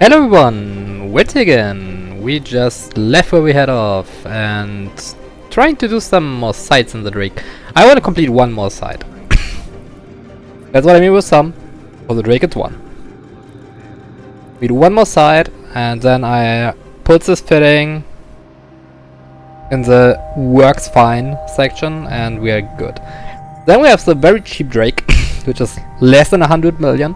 Hello everyone, we're again. We just left where we had off and trying to do some more sites in the Drake. I want to complete one more site. That's what I mean with some. For the Drake it's one. We do one more site and then I put this fitting in the works fine section and we are good. Then we have the very cheap Drake, which is less than 100 million.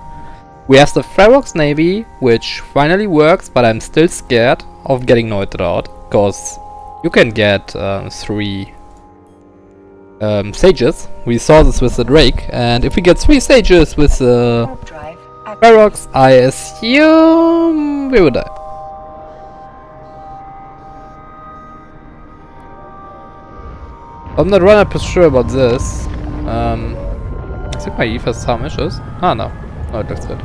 We have the Ferox Navy, which finally works, but I'm still scared of getting noited out, because you can get 3 sages. We saw this with the Drake, and if we get 3 sages with the Ferox, I assume we would die. I'm not 100% sure about this. I think my EF has some issues. Ah, no. No, it looks good.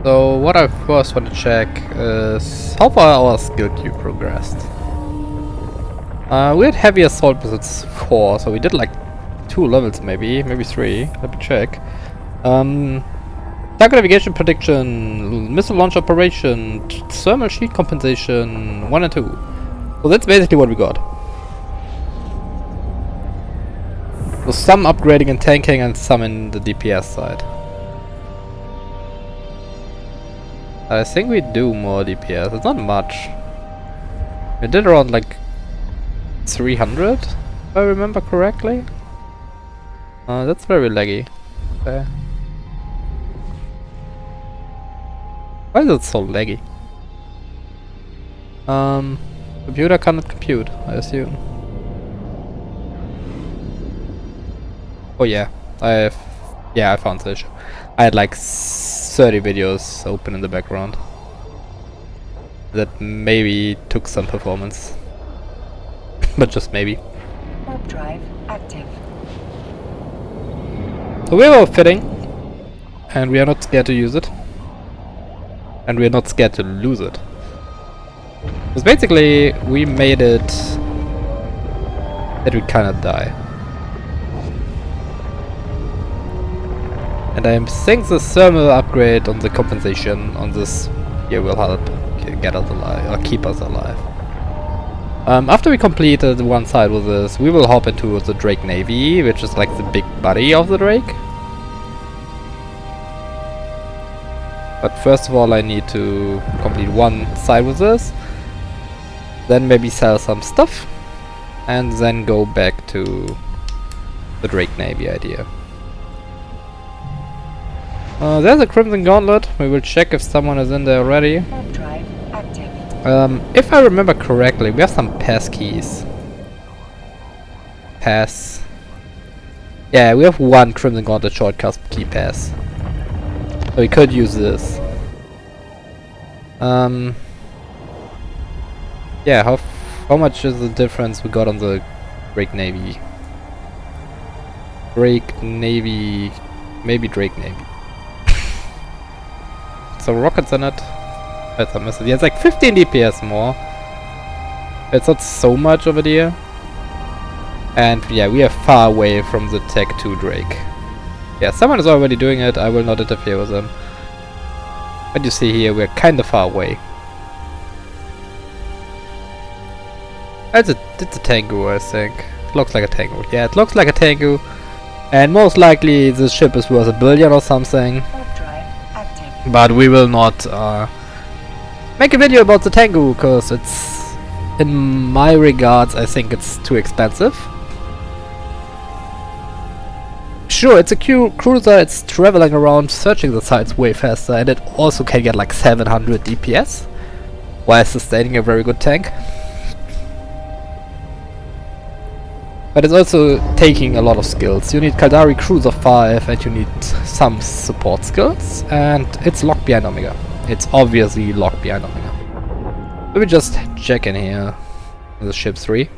So what I first want to check is how far our skill queue progressed. We had heavy assault with its 4, so we did like 2 levels maybe 3. Let me check. Target navigation prediction, missile launch operation, thermal sheet compensation 1 and 2. So that's basically what we got. So some upgrading and tanking and some in the DPS side. I think we do more DPS, it's not much. We did around like 300, if I remember correctly. That's very laggy. Okay. Why is it so laggy? Computer cannot compute, I assume. Oh yeah, I found the issue. I had like 30 videos open in the background. That maybe took some performance. But just maybe. Warp drive active. So we are fitting. And we are not scared to use it. And we are not scared to lose it. Because basically we made it that we cannot die. And I think the thermal upgrade on the compensation on this here will help get us alive, or keep us alive. After we completed one side with this, we will hop into the Drake Navy, which is like the big buddy of the Drake. But first of all I need to complete one side with this, then maybe sell some stuff, and then go back to the Drake Navy idea. There's a Crimson Gauntlet. We will check if someone is in there already. Drive active. If I remember correctly, we have some pass keys. Pass. Yeah, we have one Crimson Gauntlet shortcut key pass. So we could use this. Yeah, how much is the difference we got on the Drake Navy? Drake Navy, maybe Drake Navy. So rockets in it. That's a message. Yeah, it's like 15 DPS more. It's not so much of a deal. And yeah, we are far away from the Tech 2 Drake. Yeah, someone is already doing it. I will not interfere with them. But you see here, we're kind of far away. It's a Tengu, I think. It looks like a Tengu. Yeah, it looks like a Tengu. And most likely this ship is worth $1 billion or something. But we will not make a video about the Tengu, because it's, in my regards, I think it's too expensive. Sure, it's a cruiser, it's traveling around, searching the sites way faster, and it also can get like 700 DPS, while sustaining a very good tank. But it's also taking a lot of skills. You need Kaldari Cruiser 5 and you need some support skills, and it's locked behind Omega. It's obviously locked behind Omega. Let me just check in here in the ship 3.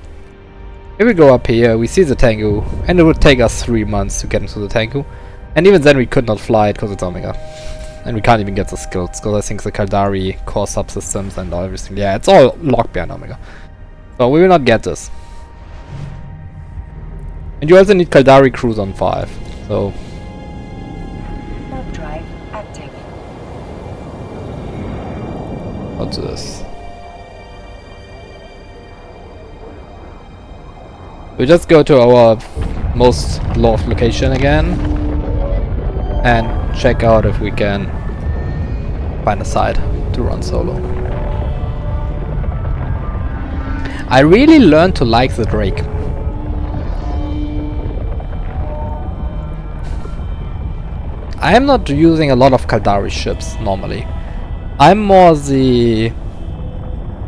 If we go up here, we see the Tengu, and it would take us 3 months to get into the Tengu. And even then we could not fly it because it's Omega. And we can't even get the skills, because I think the Kaldari core subsystems and everything, yeah, it's all locked behind Omega. So we will not get this. And you also need Kaldari Cruise on 5, so drive active. What's this? We just go to our most loved location again and check out if we can find a side to run solo. I really learned to like the Drake. I am not using a lot of Kaldari ships normally. I'm more the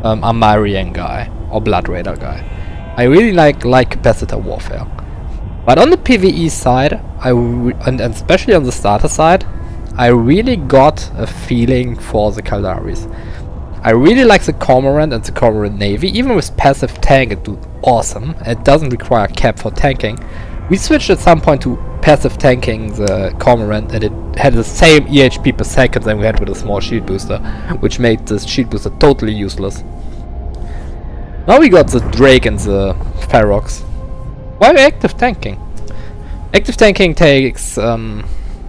Amarian guy or Blood Raider guy. I really like capacitor warfare. But on the PvE side, and especially on the starter side, I really got a feeling for the Kaldaris. I really like the Cormorant and the Cormorant Navy. Even with passive tank, it do awesome. It doesn't require cap for tanking. We switched at some point to passive tanking the Cormorant, and it had the same EHP per second than we had with a small shield booster, which made this shield booster totally useless. Now we got the Drake and the Ferox. Why active tanking? Active tanking takes,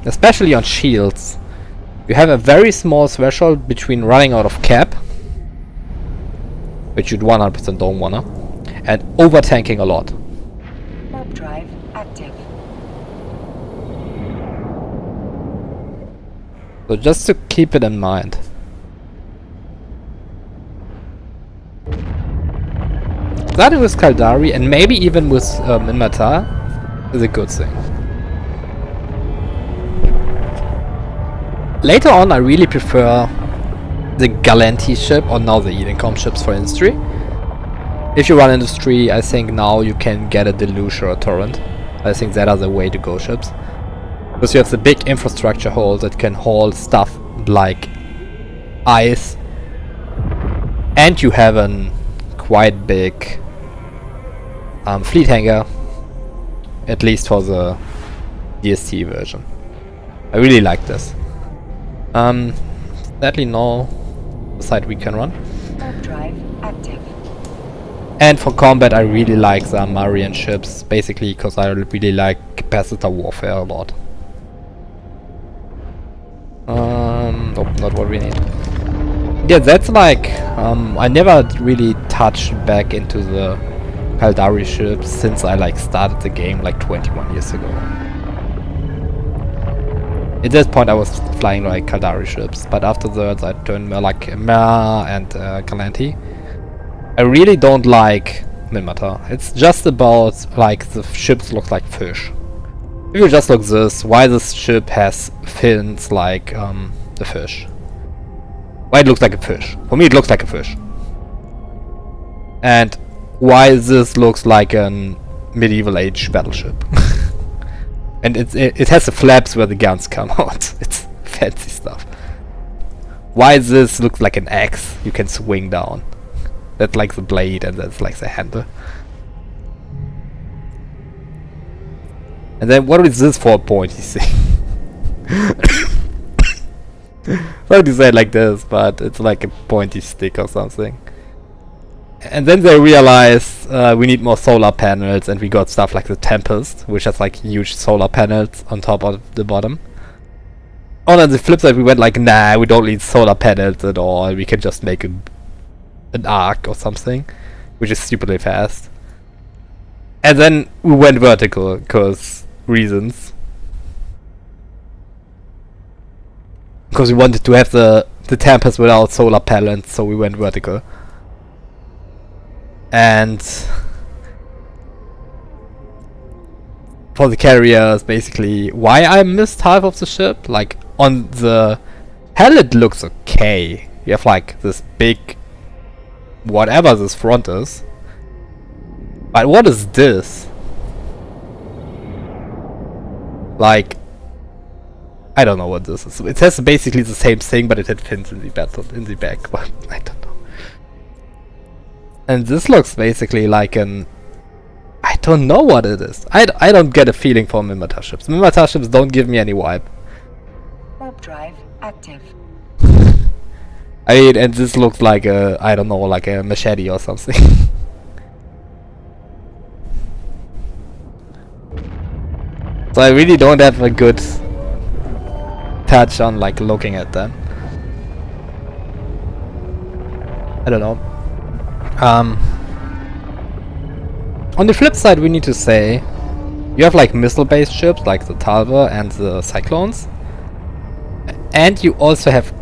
especially on shields, you have a very small threshold between running out of cap, which you 100% don't wanna, and over tanking a lot. Warp drive active. So just to keep it in mind. Starting with Kaldari and maybe even with Minmatar is a good thing. Later on I really prefer the Galanti ship, or now the Edencom ships for industry. If you run industry, I think now you can get a Deluge or a Torrent. I think that are the way to go ships. Because you have the big infrastructure hold that can hold stuff like ice. And you have a quite big fleet hangar, at least for the DST version. I really like this. Sadly no side we can run. Warp drive active. And for combat I really like the Amarian ships, basically because I really like capacitor warfare a lot. Nope, not what we need. Yeah, that's like, I never really touched back into the Kaldari ships since I like started the game like 21 years ago. At this point I was flying like Kaldari ships, but after that I turned more like Mera and Galanti. I really don't like Minmatar. It's just about like the ships look like fish. If you just look this, why this ship has fins like the fish. Why it looks like a fish. For me it looks like a fish. And why this looks like an medieval age battleship. And it has the flaps where the guns come out. It's fancy stuff. Why this looks like an axe you can swing down. That's like the blade and that's like the handle. And then what is this for a pointy thing? Sorry to say it like this, but it's like a pointy stick or something. And then they realized we need more solar panels, and we got stuff like the Tempest, which has like huge solar panels on top of the bottom. On the flip side we went like, nah, we don't need solar panels at all, we can just make an arc or something, which is stupidly fast. And then we went vertical, cause reasons. Because we wanted to have the Tempest without solar panels, so we went vertical. And for the carriers, basically, why I missed half of the ship, like on the hell it looks okay. You have like this big whatever this front is. But what is this? Like, I don't know what this is. It has basically the same thing, but it had fins in the back, but I don't know. And this looks basically like an... I don't know what it is. I don't get a feeling for Minmatar ships. Minmatar ships don't give me any vibe. Warp drive active. I mean, and this looks like a... I don't know, like a machete or something. So I really don't have a good touch on like looking at them. I don't know. On the flip side, we need to say you have like missile-based ships like the Talbot and the Cyclones, and you also have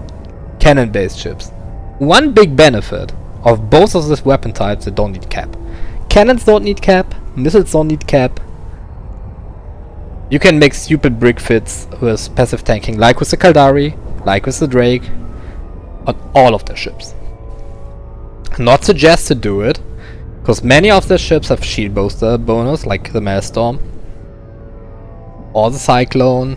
cannon-based ships. One big benefit of both of these weapon types, they don't need cap. Cannons don't need cap, missiles don't need cap. You can make stupid brick fits with passive tanking, like with the Kaldari, like with the Drake, on all of their ships. Not suggest to do it, because many of the ships have shield booster bonus, like the Maelstrom or the Cyclone.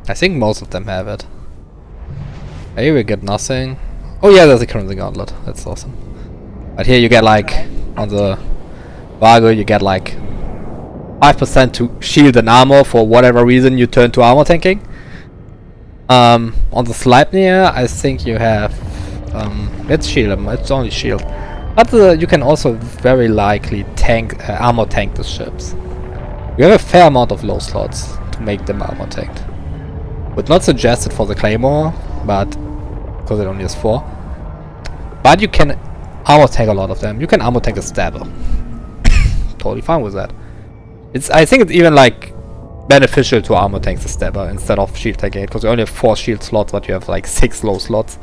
I think most of them have it. Here we get nothing. Oh yeah, there's a currency gauntlet. That's awesome. But here you get like, on the Vargo you get like 5% to shield and armor for whatever reason you turn to armor tanking. On the Sleipnir I think you have, let's shield them, it's only shield. But you can also very likely tank, armor tank the ships. You have a fair amount of low slots to make them armor tanked. Would not suggest it for the Claymore, but because it only has 4. But you can armor tank a lot of them. You can armor tank a Stabber. Totally fine with that. I think it's even like beneficial to armor tank the Stabber instead of shield tanking it, because you only have 4 shield slots, but you have like 6 low slots.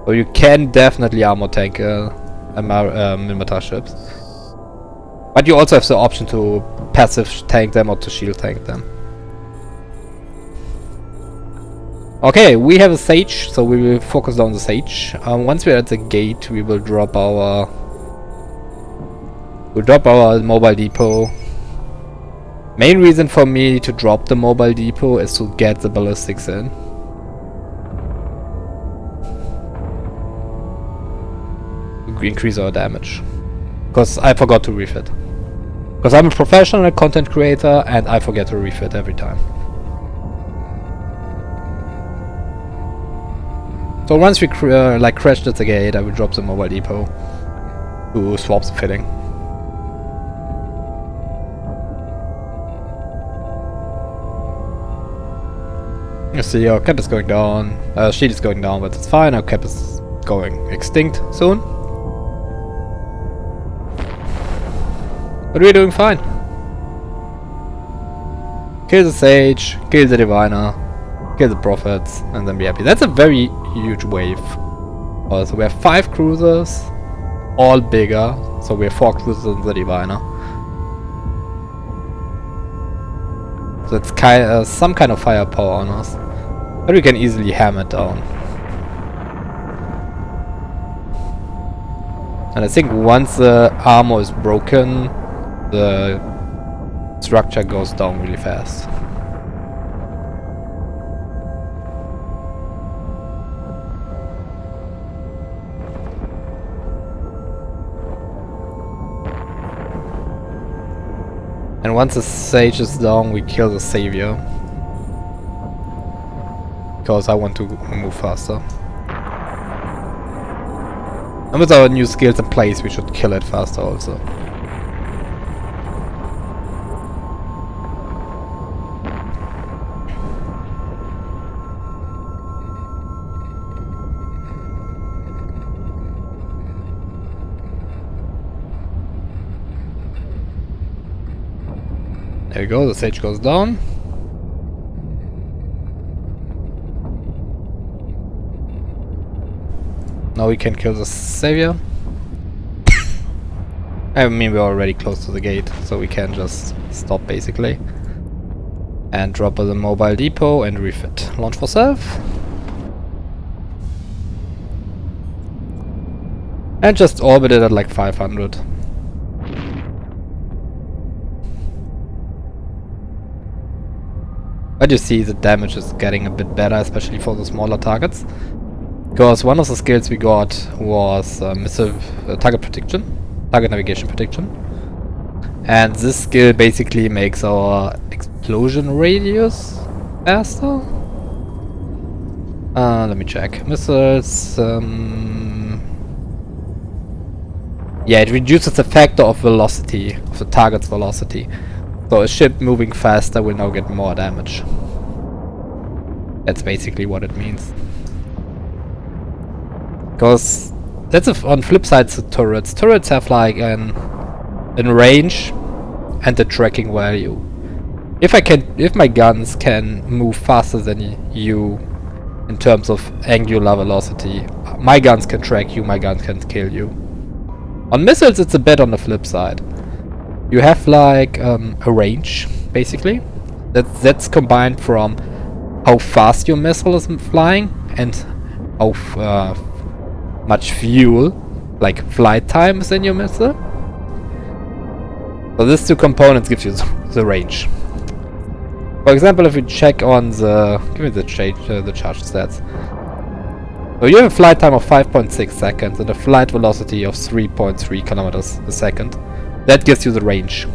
So you can definitely armor tank Minmatar ships. But you also have the option to passive tank them or to shield tank them. Okay, we have a Sage, so we will focus on the Sage. Once we're at the gate, we will drop our mobile depot. Main reason for me to drop the mobile depot is to get the ballistics in. To increase our damage. Because I forgot to refit. Because I'm a professional content creator and I forget to refit every time. So once we crashed at the gate, I will drop the mobile depot to swap the fitting. You see, our cap is going down, shield is going down, but it's fine, our cap is going extinct soon. But we're doing fine. Kill the Sage, kill the Diviner, kill the Prophets, and then be happy. That's a very huge wave. So we have 5 cruisers, all bigger. So we have 4 cruisers and the Diviner. So it's some kind of firepower on us. But we can easily hammer it down. And I think once the armor is broken, the structure goes down really fast. And once the Sage is down, we kill the Savior. Because I want to move faster. And with our new skills in place, we should kill it faster also. There we go, the Sage goes down. Now we can kill the Savior. I mean, we're already close to the gate, so we can just stop basically. And drop the mobile depot and refit. Launch for self. And just orbit it at like 500. But you see the damage is getting a bit better, especially for the smaller targets. Because one of the skills we got was target prediction, target navigation prediction. And this skill basically makes our explosion radius faster. Let me check. Missiles, Yeah, it reduces the factor of velocity, of the target's velocity. So a ship moving faster will now get more damage. That's basically what it means. Because that's on flip sides of turrets. Turrets have like an range and a tracking value. If my guns can move faster than you in terms of angular velocity, my guns can track you, my guns can kill you. On missiles it's a bit on the flip side. You have like a range, basically. That's combined from how fast your missile is flying and how much fuel, like flight time, is in your missile. So these two components give you the range. For example, if we check on the... give me the charge stats. So you have a flight time of 5.6 seconds and a flight velocity of 3.3 kilometers a second. That gives you the range.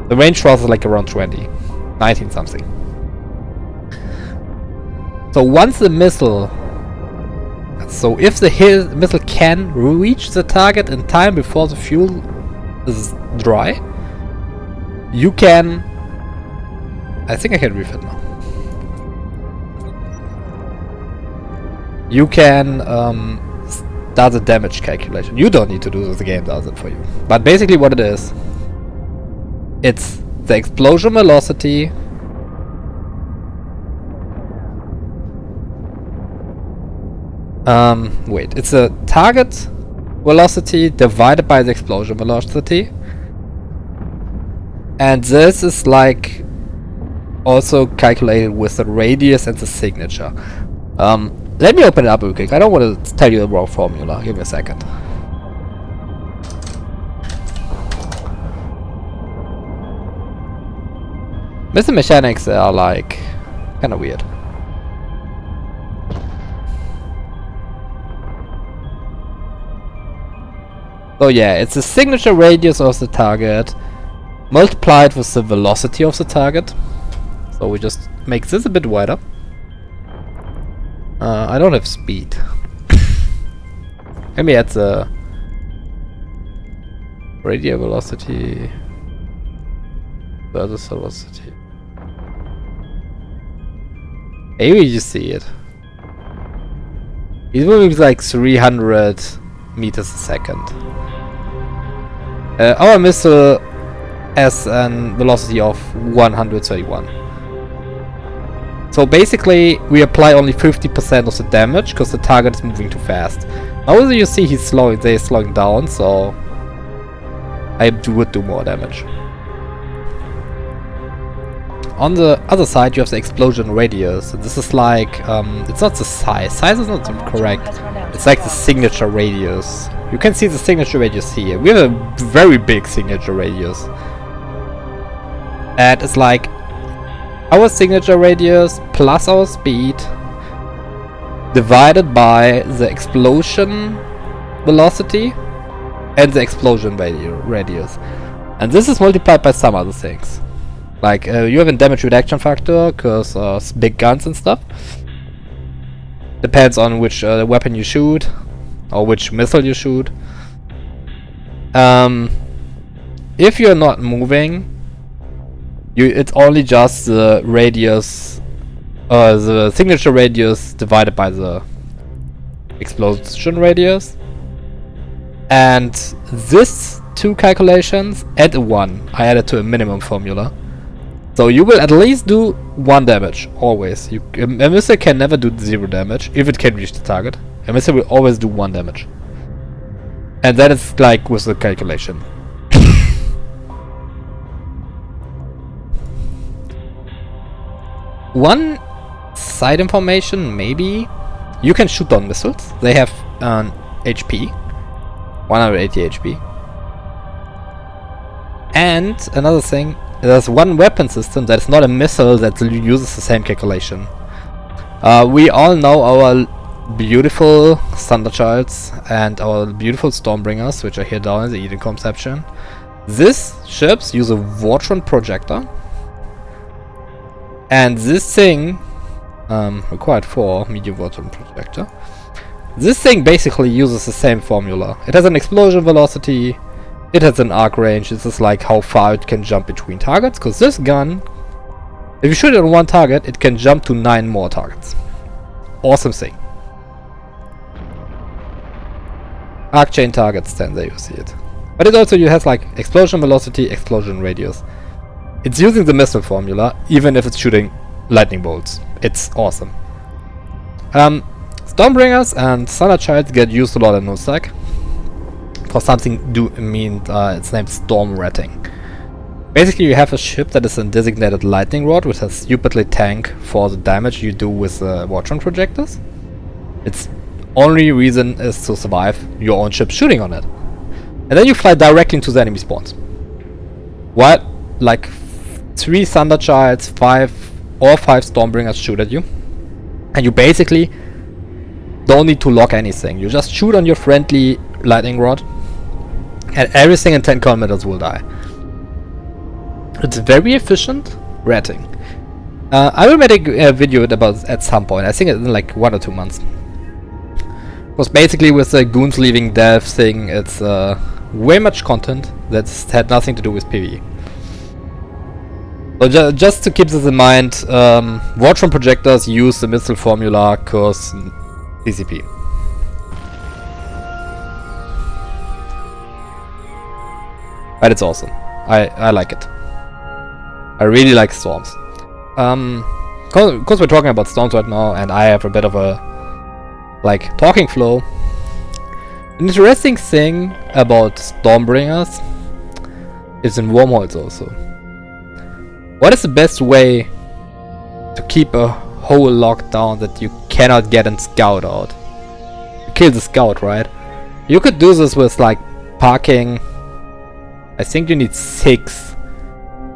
The range for us is like around 20. 19 something. So once the missile... so if the missile can reach the target in time before the fuel is dry, you can... I think I can refit now. You can start the damage calculation. You don't need to do this, the game does it for you. But basically what it is, it's the explosion velocity it's a target velocity divided by the explosion velocity. And this is like also calculated with the radius and the signature. Let me open it up real quick. I don't want to tell you the wrong formula. Give me a second. Missile mechanics are like kind of weird. So yeah, it's the signature radius of the target multiplied with the velocity of the target. So we just make this a bit wider. I don't have speed. Let me add the radial velocity versus velocity. Maybe you see it. He's moving like 300 meters a second. Our missile has a velocity of 131. So basically we apply only 50% of the damage because the target is moving too fast. Now as you see they're slowing down, so I would do more damage. On the other side you have the explosion radius. This is like, it's not the size. Size is not correct. It's like the signature radius. You can see the signature radius here. We have a very big signature radius. And it's like our signature radius plus our speed divided by the explosion velocity and the explosion radius. And this is multiplied by some other things. Like you have a damage reduction factor because big guns and stuff. Depends on which weapon you shoot or which missile you shoot. If you're not moving, it's only just the radius, the signature radius divided by the explosion radius. And this two calculations add a 1. I added to a minimum formula. So you will at least do 1 damage, always. A missile can never do 0 damage, if it can reach the target. A missile will always do 1 damage. And that is like with the calculation. One side information, maybe. You can shoot down missiles. They have an HP. 180 HP. And another thing, there's one weapon system that is not a missile that uses the same calculation. We all know our beautiful Thunderchilds and our beautiful Stormbringers, which are here down in the Eden Conception. These ships use a Vortron projector. And this thing required 4 medium Vortron projector. This thing basically uses the same formula. It has an explosion velocity, it has an arc range. This is like how far it can jump between targets, because this gun, if you shoot it on one target, it can jump to 9 more targets. Awesome thing. Arc chain targets, then there you see it. But it also has like explosion velocity, explosion radius. It's using the missile formula, even if it's shooting lightning bolts. It's awesome. Stormbringers and Thunderchilds get used a lot in NoSec for something its name Storm Ratting. Basically, you have a ship that is a designated lightning rod, which has stupidly tank for the damage you do with Watchman projectors. Its only reason is to survive your own ship shooting on it. And then you fly directly into the enemy spawns. What? Like 3 Thunderchilds, 5 Stormbringers shoot at you. And you basically don't need to lock anything. You just shoot on your friendly lightning rod and everything in 10 kilometers will die. It's very efficient ratting. I will make a video about at some point. I think it's in like 1 or 2 months. Because basically with the goons leaving dev thing, it's way much content that's had nothing to do with PvE. So just to keep this in mind, Watchman projectors use the missile formula cause CCP. But it's awesome. I like it. I really like storms. Cause we're talking about storms right now and I have a bit of a like talking flow. An interesting thing about Stormbringers is in wormholes also. What is the best way to keep a hole locked down that you cannot get and scout out? You kill the scout, right? You could do this with like parking. I think you need 6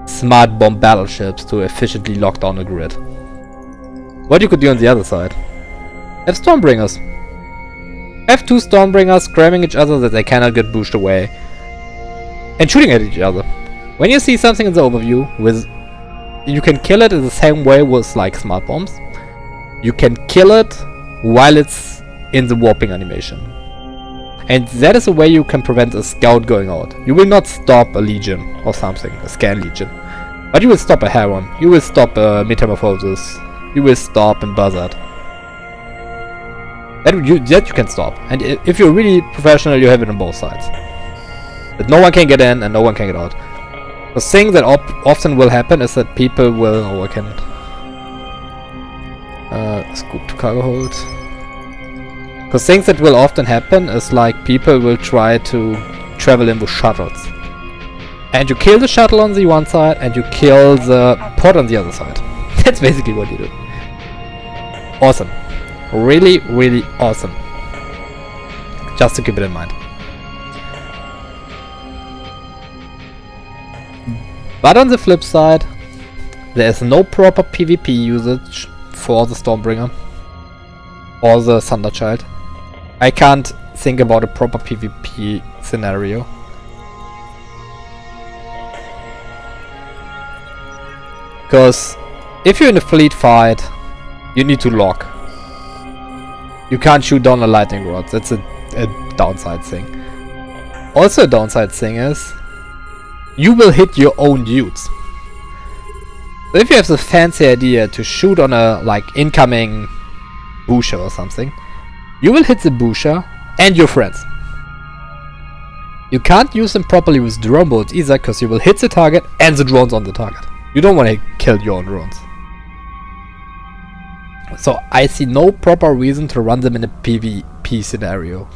smart bomb battleships to efficiently lock down a grid. What you could do on the other side? Have Stormbringers. Have 2 Stormbringers cramming each other that they cannot get pushed away. And shooting at each other. When you see something in the overview, you can kill it in the same way with like smart bombs. You can kill it while it's in the warping animation. And that is a way you can prevent a scout going out. You will not stop a legion or something, a scan legion. But you will stop a Heron, you will stop a Metamorphosis, you will stop a Buzzard. That you can stop. And if you're really professional, you have it on both sides. That no one can get in and no one can get out. The thing that often will happen is that people will... Oh, I can... scoop to cargo hold. Because things that will often happen is like people will try to travel in with shuttles. And you kill the shuttle on the one side and you kill the pod on the other side. That's basically what you do. Awesome. Really, really awesome. Just to keep it in mind. But on the flip side, there is no proper PvP usage for the Stormbringer or the Thunderchild. I can't think about a proper PvP scenario. Because if you're in a fleet fight, you need to lock. You can't shoot down a lightning rod. That's a downside thing. Also a downside thing is you will hit your own dudes. So if you have the fancy idea to shoot on a like incoming Busher or something, you will hit the Busher and your friends. You can't use them properly with drone boats either, because you will hit the target and the drones on the target. You don't want to kill your own drones. So I see no proper reason to run them in a PvP scenario.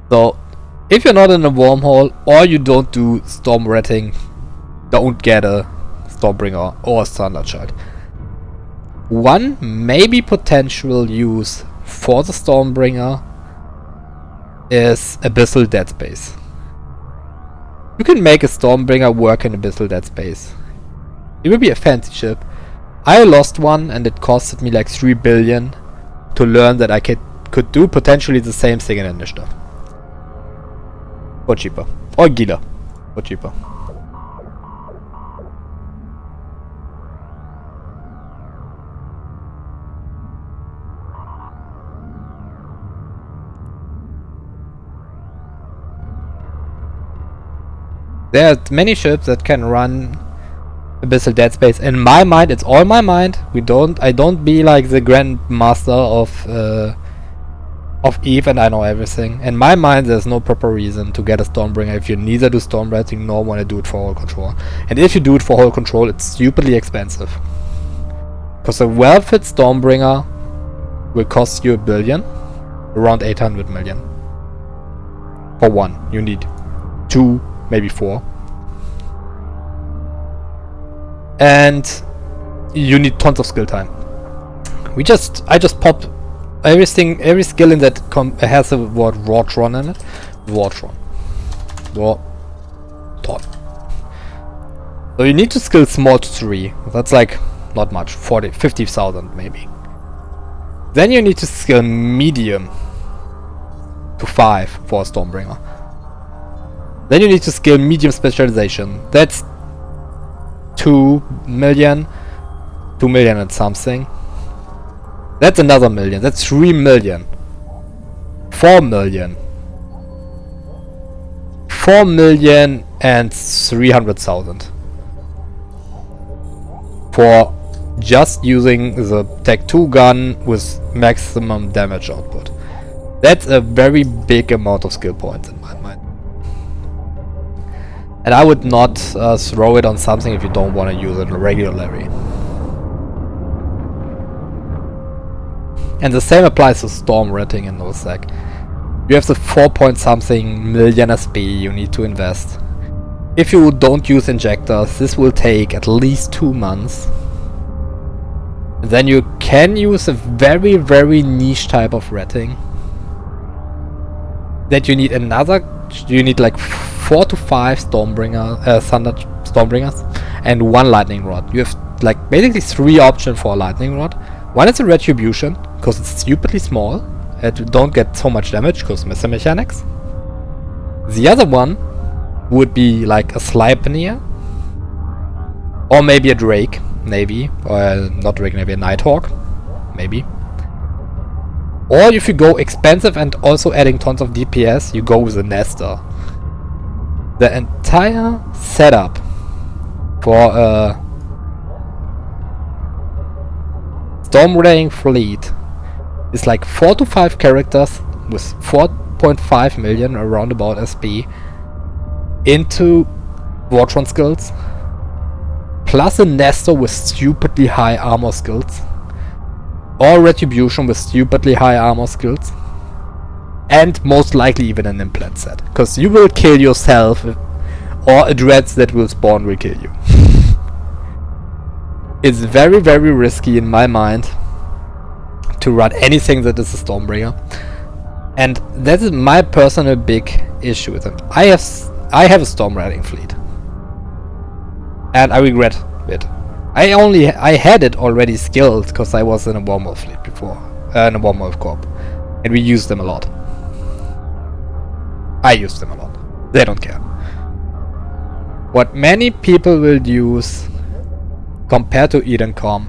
So if you're not in a wormhole or you don't do storm ratting, don't get a Stormbringer or a Thunderchild. One maybe potential use for the Stormbringer is Abyssal Dead Space. You can make a Stormbringer work in Abyssal Dead Space. It will be a fancy ship. I lost one and it costed me like 3 billion to learn that I could do potentially the same thing in Initiative. For cheaper. Or Gila. For cheaper. There are many ships that can run Abyssal Dead Space. In my mind, it's all my mind. I don't be like the Grandmaster of Eve and I know everything. In my mind, there's no proper reason to get a Stormbringer if you neither do Storm Rating nor want to do it for whole control. And if you do it for whole control, it's stupidly expensive. Because a well-fit Stormbringer will cost you $1 billion, around 800 million. For one, you need 2, maybe 4. And you need tons of skill time. I just popped every skill in that has the word Wartron in it. Wartron. So you need to skill small to 3. That's like not much. 50,000 maybe. Then you need to skill medium to 5 for a Stormbringer. Then you need to skill medium specialization. That's 2 million and something. That's another million. That's 3 million. 4 million. 4 million and 300,000. For just using the Tech 2 gun with maximum damage output. That's a very big amount of skill points in my mind. And I would not throw it on something if you don't want to use it regularly. And the same applies to Storm Rating in NoSec. You have the 4 point something million SP you need to invest. If you don't use injectors, this will take at least 2 months. And then you can use a very, very niche type of rating. That you need like 4 to 5 Thunder Stormbringers and 1 Lightning Rod. You have like basically 3 options for a Lightning Rod. One is a Retribution, because it's stupidly small and you don't get so much damage because missile mechanics. The other one would be like a Sleipnir, or maybe a Drake Navy, or not Drake Navy, a Nighthawk, maybe. Or if you go expensive and also adding tons of DPS, you go with a Nestor. The entire setup for a Storm Rating fleet is like 4 to 5 characters with 4.5 million around about SP into Wartron skills, plus a Nestor with stupidly high armor skills, or Retribution with stupidly high armor skills, and most likely even an implant set, because you will kill yourself or a Dreads that will spawn will kill you. It's very, very risky in my mind to run anything that is a Stormbringer, and that is my personal big issue with them. I have a Storm Rating fleet, and I regret it. I had it already skilled because I was in a Wormhole fleet before, in a Wormhole Corp, and we used them a lot. I used them a lot. They don't care. What many people will use compared to Edencom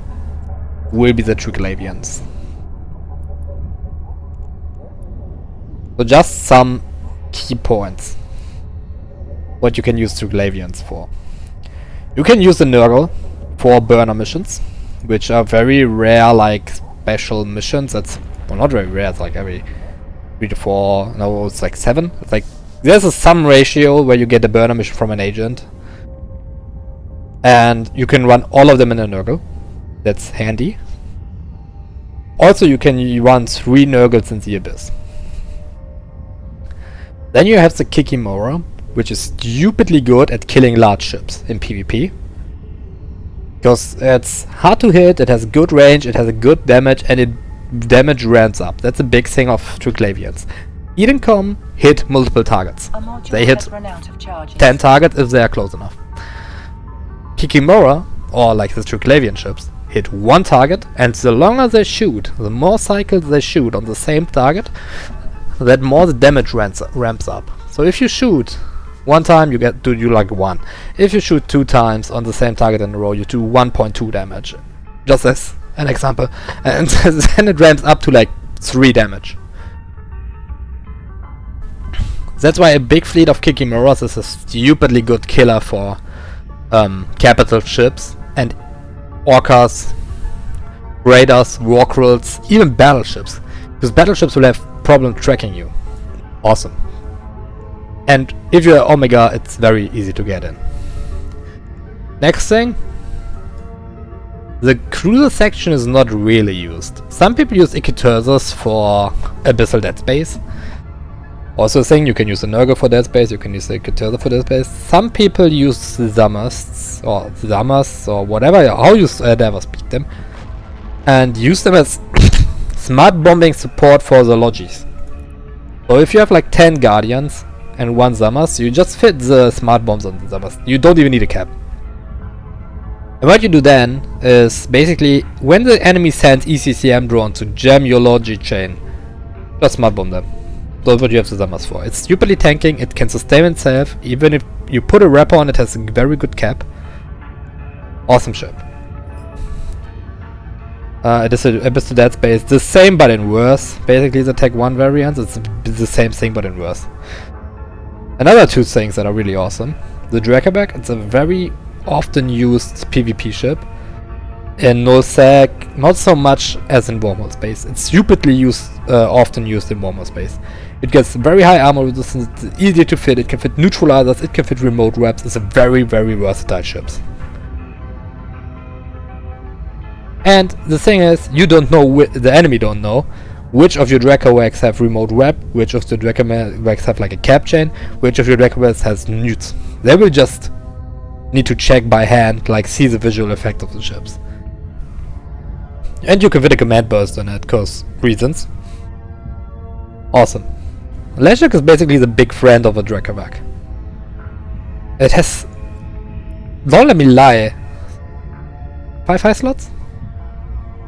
will be the Triglavians. So just some key points. What you can use Triglavians for. You can use the Nurgle for burner missions, which are very rare, like special missions. That's, well, not very rare, it's like every 3 to 4, no, it's like 7. It's like, there's some ratio where you get a burner mission from an agent. And you can run all of them in a Nurgle. That's handy. Also, you can run 3 Nurgles in the Abyss. Then you have the Kikimora, which is stupidly good at killing large ships in PvP. Because it's hard to hit, it has good range, it has a good damage, and it damage ramps up. That's a big thing of Triglavians. Edencom hit multiple targets. They hit 10 targets if they are close enough. Kikimora, or like the Triglavian ships, hit 1 target, and the longer they shoot, the more cycles they shoot on the same target, that more the damage ramps up. So if you shoot 1 time, you do like 1. If you shoot 2 times on the same target in a row, you do 1.2 damage. Just as an example. And then it ramps up to like 3 damage. That's why a big fleet of kicking mirrors is a stupidly good killer for capital ships and orcas, raiders, warcruels, even battleships. Because battleships will have problem tracking you. Awesome. And if you're Omega, it's very easy to get in. Next thing. The cruiser section is not really used. Some people use Equiteuses for Abyssal Dead Space. Also saying you can use the Nurgle for Dead Space, you can use the Equiteuse for Dead Space. Some people use Zamas or whatever, how you ever speak them. And use them as smart bombing support for the Logis. So if you have like 10 Guardians and 1 Zamas, you just fit the smart bombs on the Zamas. You don't even need a cap. And what you do then is basically when the enemy sends ECCM drone to jam your Logi chain, just smart bomb them. That's what you have the Zamas for. It's stupidly tanking, it can sustain itself, even if you put a wrapper on it has a very good cap. Awesome ship. It is a Abyss to Dead Space, the same but in worse. Basically the Tech 1 variant, it's the same thing but in worse. Another 2 things that are really awesome. The Drakabek, it's a very often used PvP ship. In nullsec, not so much as in wormhole space. It's stupidly often used in wormhole space. It gets very high armor resistance, it's easy to fit, it can fit neutralizers, it can fit remote reps, it's a very versatile ship. And the thing is, you don't know, the enemy don't know, which of your Drakawaks have remote rep, which of the Drakawaks have like a cap chain, which of your Drakawaks has newts. They will just need to check by hand, like see the visual effect of the ships. And you can fit a command burst on it, cause reasons. Awesome. Leshek is basically the big friend of a Drakawak. It has... Don't let me lie. 5 high slots?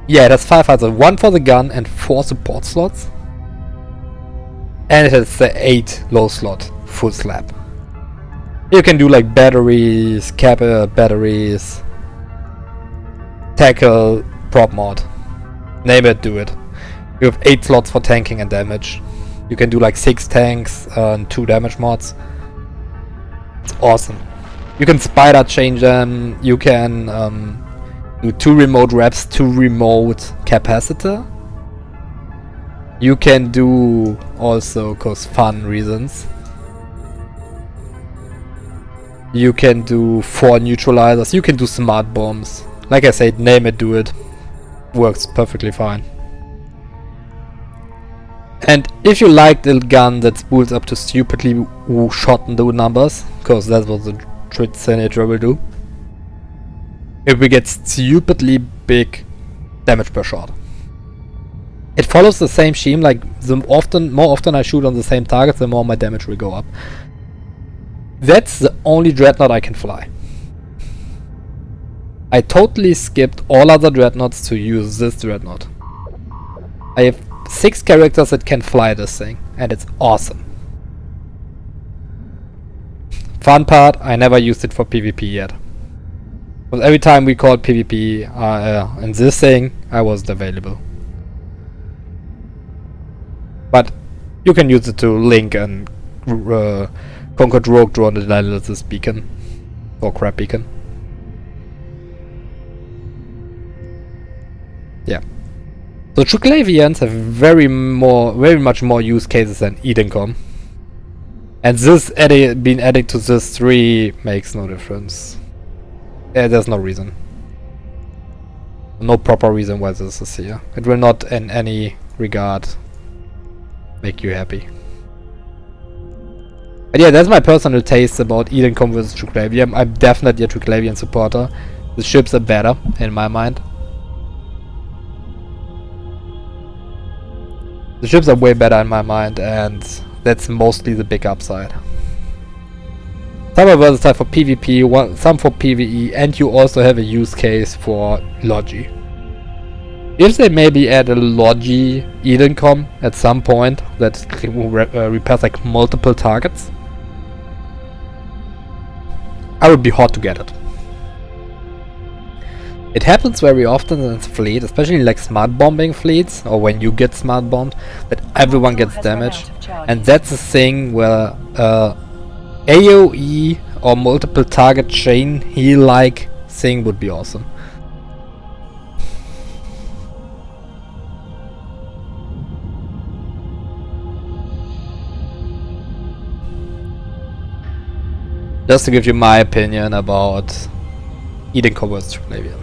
Yeah, it has 5 high slots. 1 for the gun and 4 support slots. And it has the 8 low slot full slab. You can do like batteries, batteries, tackle, prop mod. Name it, do it. You have 8 slots for tanking and damage. You can do like 6 tanks and 2 damage mods. It's awesome. You can spider change them. You can do 2 remote reps, 2 remote capacitor. You can do also, cause fun reasons. You can do 4 neutralizers. You can do smart bombs. Like I said, name it, do it. Works perfectly fine. And if you like the gun that spools up to stupidly shot the numbers, because that's what the Trit Senator will do, it will get stupidly big damage per shot. It follows the same scheme, like more often I shoot on the same target, the more my damage will go up. That's the only dreadnought I can fly. I totally skipped all other dreadnoughts to use this dreadnought. I have 6 characters that can fly this thing, and it's awesome. Fun part, I never used it for PvP yet. But every time we called PvP in this thing, I wasn't available. But you can use it to link and Conquered Rogue Drone Analysis Beacon. Or Crab Beacon. Yeah. So Truglavians have very much more use cases than Edencom. And this being added to this 3 makes no difference. There's no reason. No proper reason why this is here. It will not in any regard make you happy. But yeah, that's my personal taste about Edencom versus Truglavian. I'm definitely a Truglavian supporter. The ships are better, in my mind. The ships are way better in my mind, and that's mostly the big upside. Some are versatile for PvP, some for PvE, and you also have a use case for Logi. If they maybe add a Logi Edencom at some point that repairs like multiple targets, I would be hot to get it. It happens very often in fleet, especially like smart bombing fleets, or when you get smart bombed, that everyone gets damaged. And that's the thing where AoE or multiple target chain heal like thing would be awesome. Just to give you my opinion about eating covers to Flavian.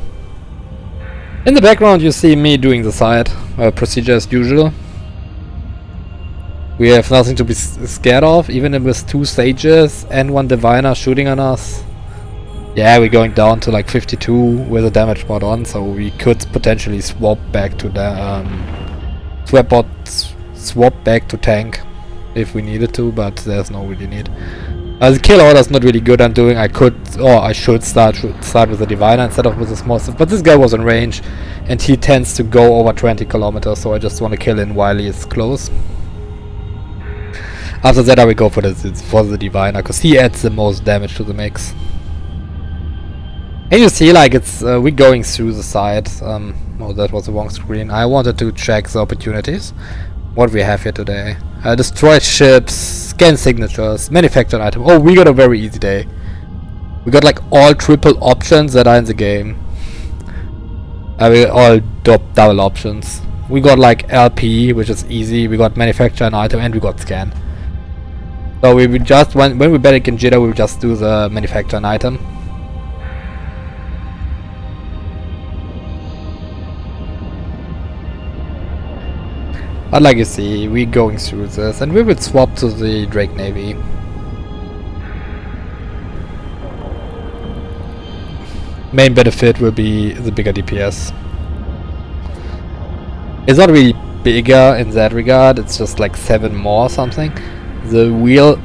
In the background you see me doing the side procedure as usual. We have nothing to be scared of, even with 2 sages and 1 diviner shooting on us. Yeah, we're going down to like 52 with a damage mod on, so we could potentially swap back to the swap back to tank if we needed to, but there's no really need. The kill order is not really good. I should start with the diviner instead of with the small stuff, but this guy was in range and he tends to go over 20 kilometers, so I just want to kill him while he is close. After that I will go for the diviner, because he adds the most damage to the mix. And you see, like, it's we're going through the side. Oh, that was the wrong screen. I wanted to check the opportunities. What we have here today. Destroy ships, scan signatures, manufacture an item. Oh, we got a very easy day. We got like all triple options that are in the game. All double options. We got like LP, which is easy. We got manufacture an item, and we got scan. So we would just, when we back in Jitter, we would just do the manufacture an item. But like you see, we're going through this, and we will swap to the Drake Navy. Main benefit will be the bigger DPS. It's not really bigger in that regard, it's just like 7 more or something. The real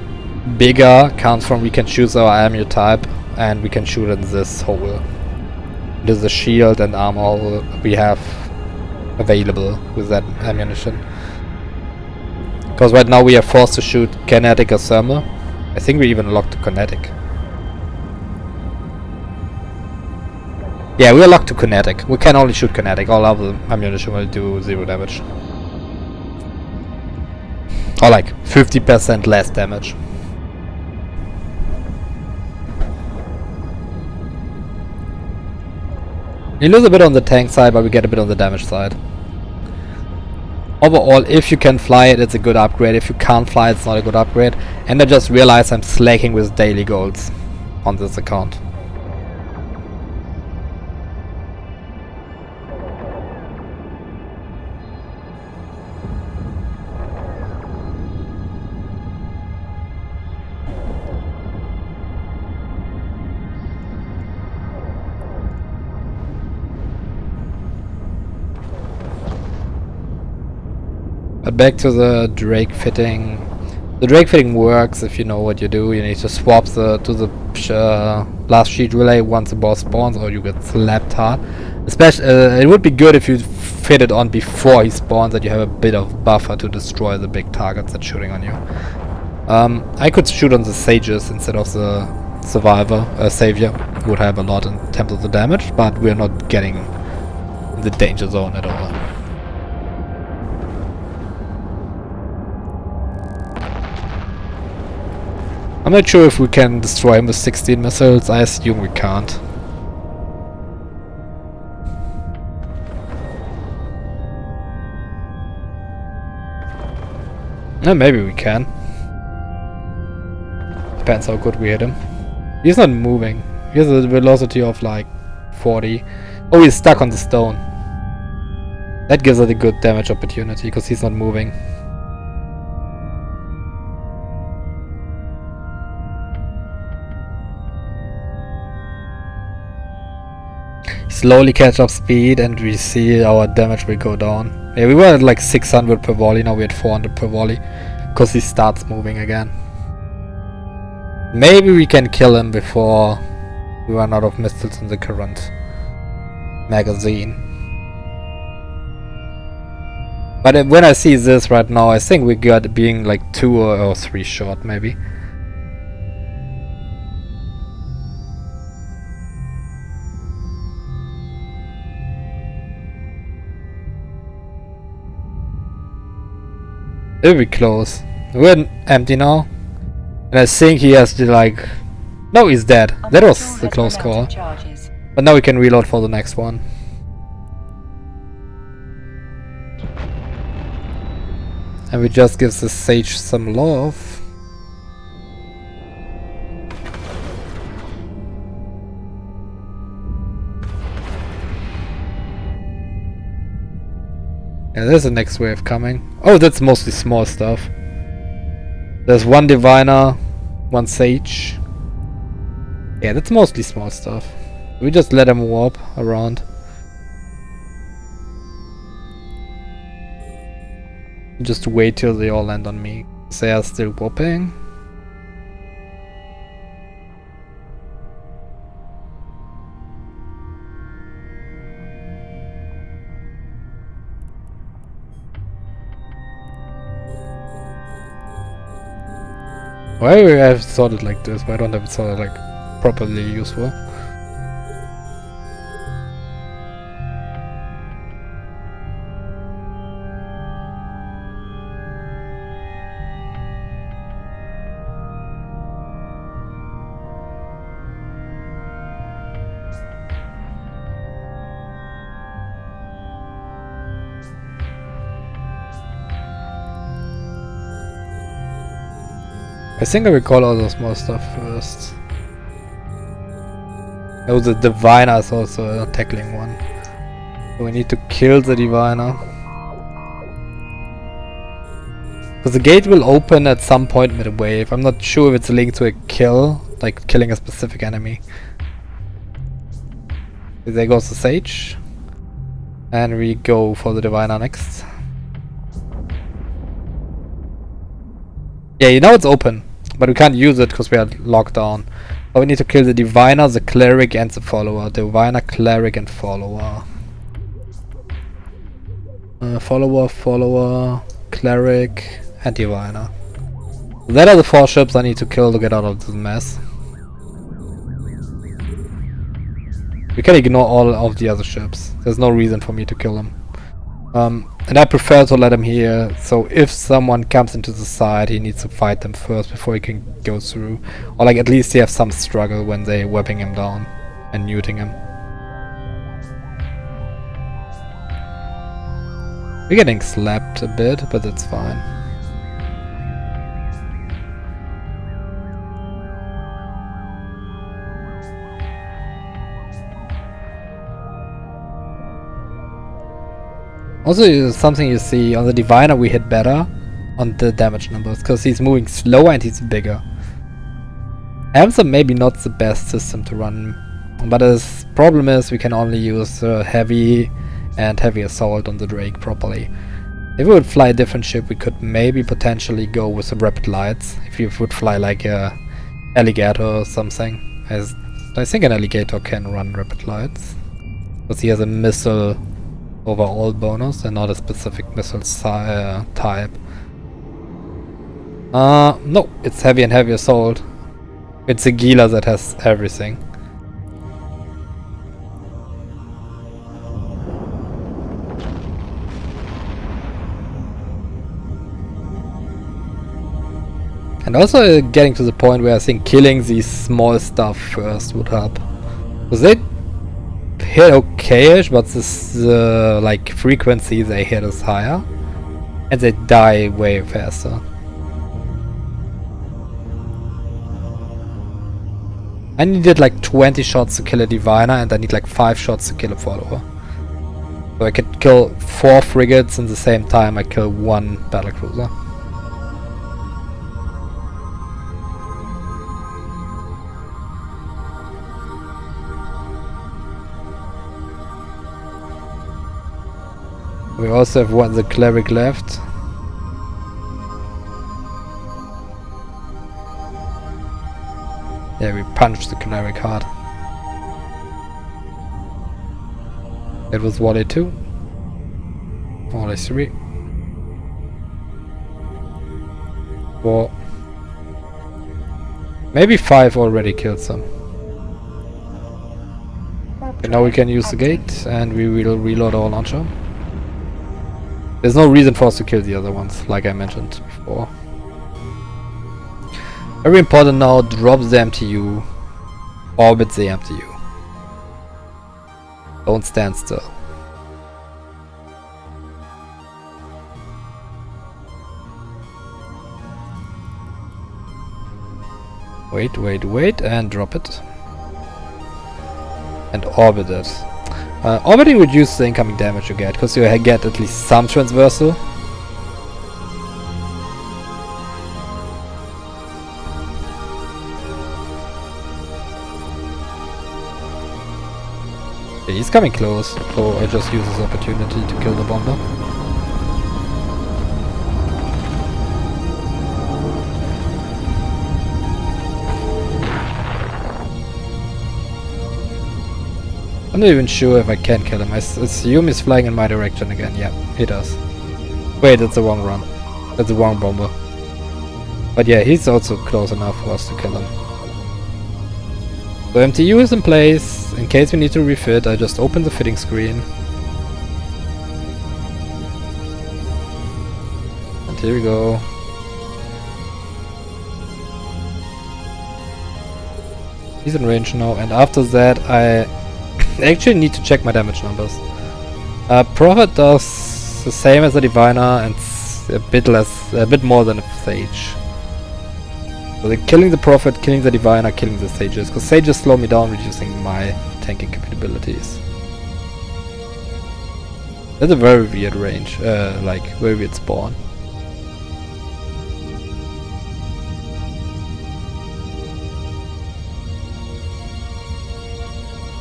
bigger comes from we can choose our ammo type, and we can shoot in this hole. This is the shield and armor hole we have available with that ammunition. Because right now we are forced to shoot kinetic or thermal. I think we even locked to kinetic. Yeah, we are locked to kinetic. We can only shoot kinetic. All other ammunition will do 0 damage. Or like 50% less damage. We lose a bit on the tank side, but we get a bit on the damage side. Overall, if you can fly it, it's a good upgrade. If you can't fly, it's not a good upgrade. And I just realized I'm slacking with daily goals on this account. But back to the Drake fitting. The Drake fitting works if you know what you do. You need to swap to the last sheet relay once the boss spawns, or you get slapped hard. Especially, it would be good if you fit it on before he spawns, that you have a bit of buffer to destroy the big targets that's shooting on you. I could shoot on the sages instead of the savior. Would have a lot in terms of the damage, but we're not getting in the danger zone at all. I'm not sure if we can destroy him with 16 missiles. I assume we can't. Maybe we can. Depends how good we hit him. He's not moving. He has a velocity of like 40. Oh, he's stuck on the stone. That gives us a good damage opportunity because he's not moving. Slowly catch up speed and we see our damage will go down. Yeah, we were at like 600 per volley, now we're at 400 per volley. Because he starts moving again. Maybe we can kill him before we run out of missiles in the current magazine. But when I see this right now, I think we got being like 2 or 3 short maybe. It'll be close. We're empty now. And I think he has to like... No, he's dead. That was the close call. But now we can reload for the next one. And we just give the sage some love. Yeah, there's the next wave coming. Oh, that's mostly small stuff. There's one diviner, one sage. Yeah, that's mostly small stuff. We just let them warp around. Just wait till they all land on me. They are still warping. Why do I have sorted like this? Why don't I have it sorted like properly useful? I think I recall all those small stuff first. Oh, the diviner is also a tackling one. So we need to kill the diviner. Because the gate will open at some point mid-wave. I'm not sure if it's linked to a kill, like killing a specific enemy. There goes the sage. And we go for the diviner next. Yeah, you know it's open. But we can't use it because we are locked down. But we need to kill the diviner, the cleric and the follower. Diviner, cleric and follower. Follower, cleric and diviner. That are the 4 ships I need to kill to get out of this mess. We can ignore all of the other ships. There's no reason for me to kill them. And I prefer to let him here, so if someone comes into the side, he needs to fight them first before he can go through. Or like at least he have some struggle when they whipping him down and muting him. We're getting slapped a bit, but it's fine. Also, something you see on the diviner, we hit better on the damage numbers because he's moving slower and he's bigger. AMs are maybe not the best system to run, but his problem is we can only use heavy and heavy assault on the Drake properly. If we would fly a different ship, we could maybe potentially go with some rapid lights. If you would fly like a alligator or something, as I think an alligator can run rapid lights because he has a missile overall bonus and not a specific missile type. No, it's heavy and heavy assault. It's a Gila that has everything. And also getting to the point where I think killing these small stuff first would help. Because they hit okay-ish, but this like frequency they hit is higher. And they die way faster. I needed like 20 shots to kill a diviner and I need like 5 shots to kill a follower. So I could kill 4 frigates in the same time I kill 1 battlecruiser. We also have the cleric left. Yeah, we punched the cleric hard. It was volley 2. Volley 3. 4. Maybe 5 already killed some. Okay, now we can use the gate and we will reload our launcher. There's no reason for us to kill the other ones, like I mentioned before. Very important now, drop the MTU, orbit the MTU. Don't stand still. Wait, and drop it. And orbit it. Orbiting reduces the incoming damage you get, because you get at least some transversal. Okay, he's coming close, so I just use this opportunity to kill the bomber. I'm not even sure if I can kill him. I assume he's flying in my direction again. Yeah, he does. Wait, that's the wrong run. That's the wrong bomber. But yeah, he's also close enough for us to kill him. So MTU is in place. In case we need to refit, I just open the fitting screen. And here we go. He's in range now, and after that I actually need to check my damage numbers. Prophet does the same as a Diviner and a bit more than a Sage. So they're killing the Prophet, killing the Diviner, killing the Sages, because Sages slow me down, reducing my tanking capabilities. That's a very weird range, like very weird spawn.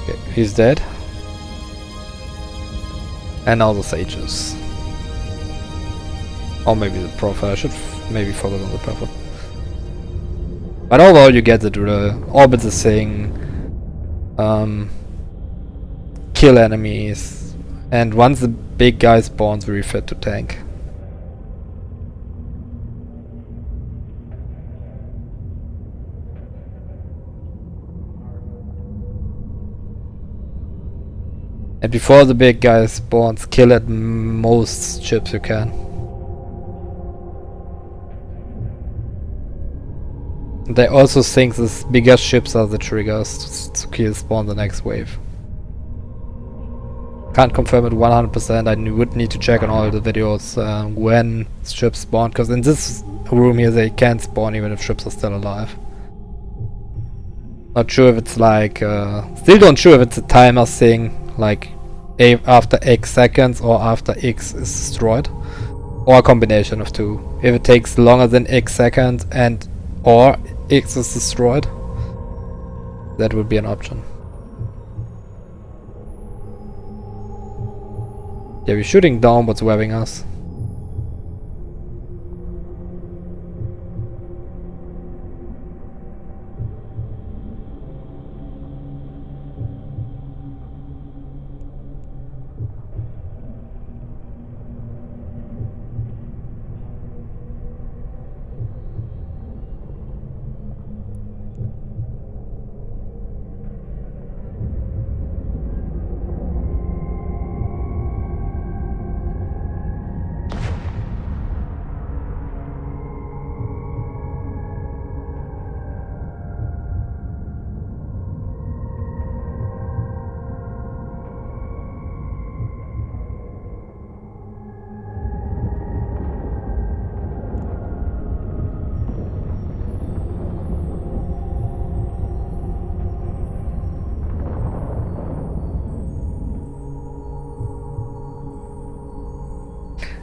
Okay, he's dead. And now the Sages. Or maybe the Prophet. I should maybe focus on the Prophet. But overall you get the drill. Orbit the thing. Kill enemies. And once the big guy spawns, we refit to tank. And before the big guy spawns, kill at most ships you can. They also think the bigger ships are the triggers to kill spawn the next wave. Can't confirm it 100%, I would need to check on all the videos when ships spawn, because in this room here they can't spawn even if ships are still alive. Not sure if it's like, still don't sure if it's a timer thing, like after X seconds or after X is destroyed. Or a combination of two. If it takes longer than X seconds and or X is destroyed, that would be an option. Yeah, we're shooting down what's webbing us.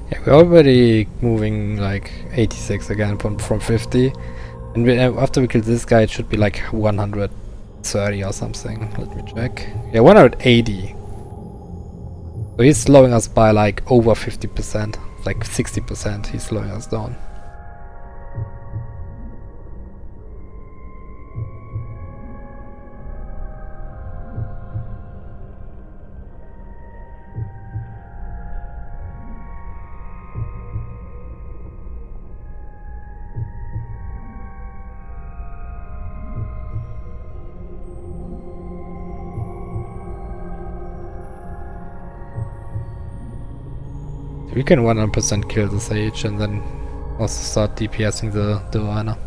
Yeah, we're already moving like 86 again from 50. And after we kill this guy, it should be like 130 or something. Let me check. Yeah, 180. So he's slowing us by like over 50%. Like 60% he's slowing us down. We can 100% kill the Sage and then also start DPSing the Diviner.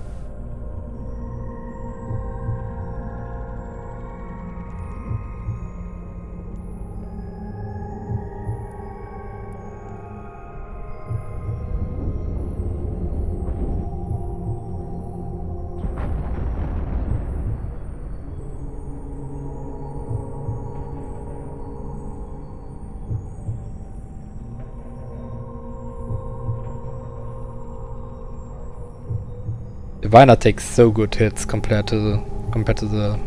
Diviner takes so good hits compared to the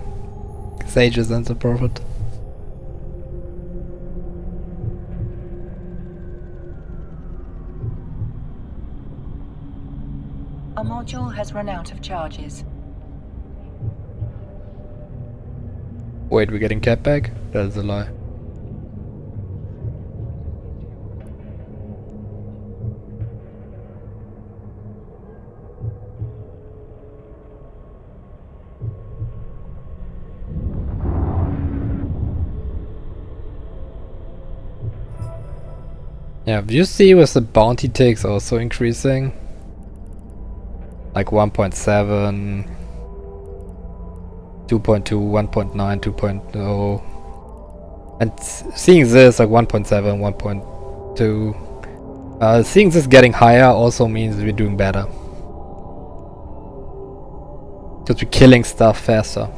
Sages and the Prophet. A module has run out of charges. Wait, we're getting Cap back? That is a lie. Yeah, you see with the bounty takes also increasing. Like 1.7, 2.2, 1.9, 2.0. And seeing this like 1.7, 1.2. Seeing this getting higher also means we're doing better. Because we're killing stuff faster.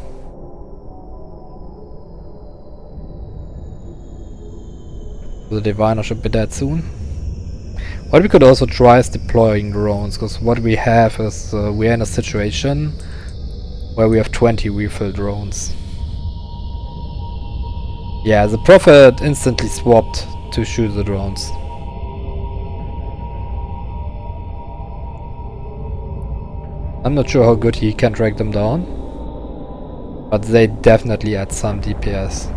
The Diviner should be dead soon. What we could also try is deploying drones, because what we have is we're in a situation where we have 20 refill drones. Yeah, the Prophet instantly swapped to shoot the drones. I'm not sure how good he can track them down, but they definitely add some DPS.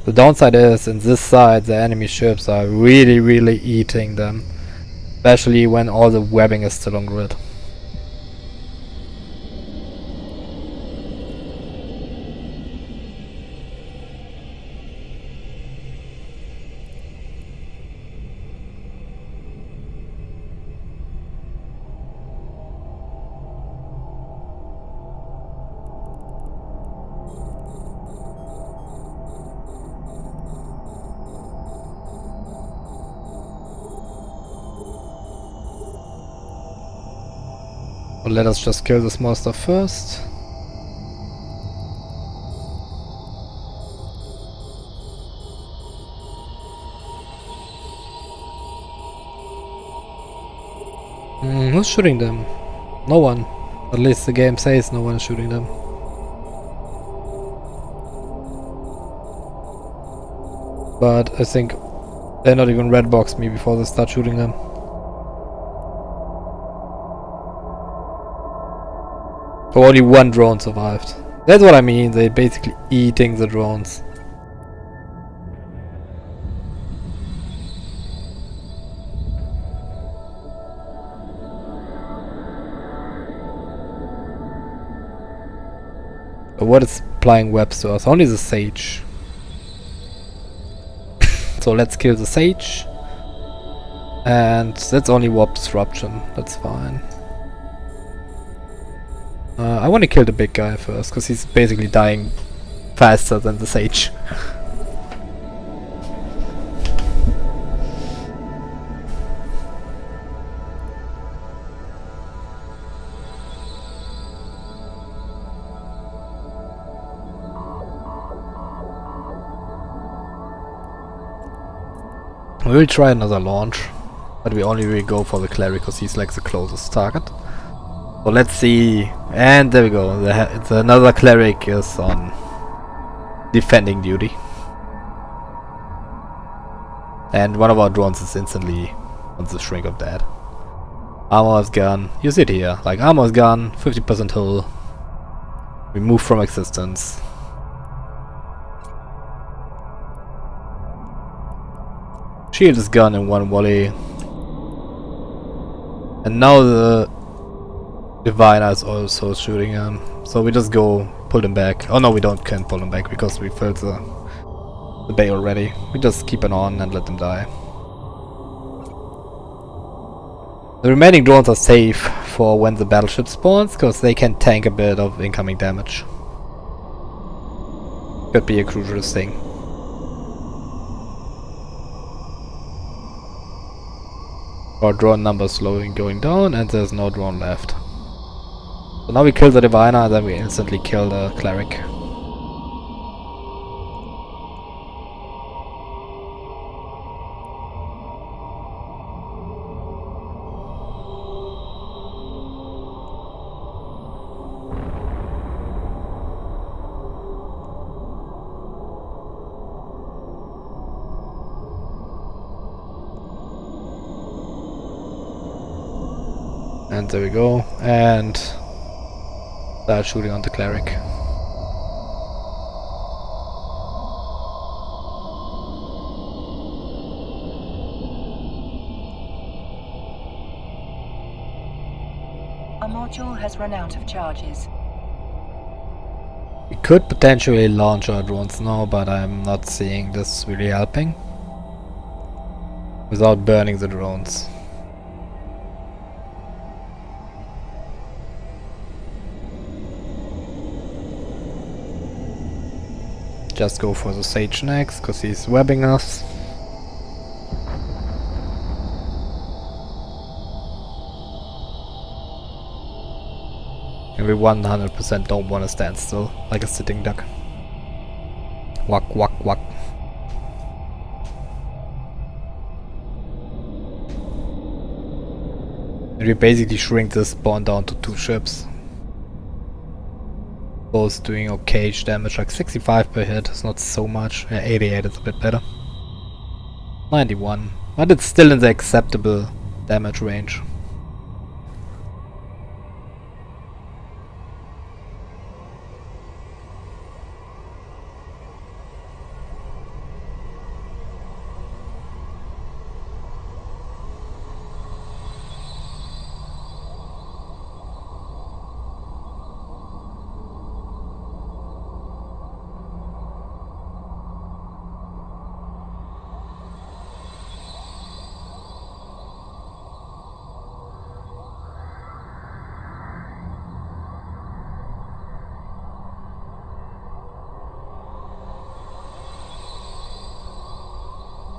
The downside is, in this side, the enemy ships are really eating them. Especially when all the webbing is still on grid. But let us just kill this monster first. Who's shooting them? No one. At least the game says no one is shooting them. But I think they're not even red box me before they start shooting them. So only one drone survived. That's what I mean, they're basically eating the drones. But what is applying webs to us? Only the Sage. So let's kill the Sage. And that's only warp disruption, that's fine. I want to kill the big guy first, because he's basically dying faster than the Sage. We will try another launch, but we only will go for the cleric because he's like the closest target. So let's see, and there we go, another cleric is on defending duty. And one of our drones is instantly on the shrink of dead. Armor's gone, you see it here, like armor's gone, 50% hull, remove from existence. Shield is gone in one volley. And now Diviner is also shooting him. So we just go pull them back. Oh no, we can't pull them back because we filled the bay already. We just keep it on and let them die. The remaining drones are safe for when the battleship spawns, because they can tank a bit of incoming damage. Could be a crucial thing. Our drone number slowly going down and there's no drone left. So now we kill the Diviner and then we instantly kill the Cleric. And there we go, and start shooting on the Cleric. A module has run out of charges. We could potentially launch our drones now, but I'm not seeing this really helping without burning the drones. Just go for the Sage next, because he's webbing us. And we 100% don't want to stand still, like a sitting duck. Walk, walk, walk. And we basically shrink this spawn down to 2 ships. Both doing okay damage, like 65 per hit, it's not so much. Yeah, 88 is a bit better. 91, but it's still in the acceptable damage range.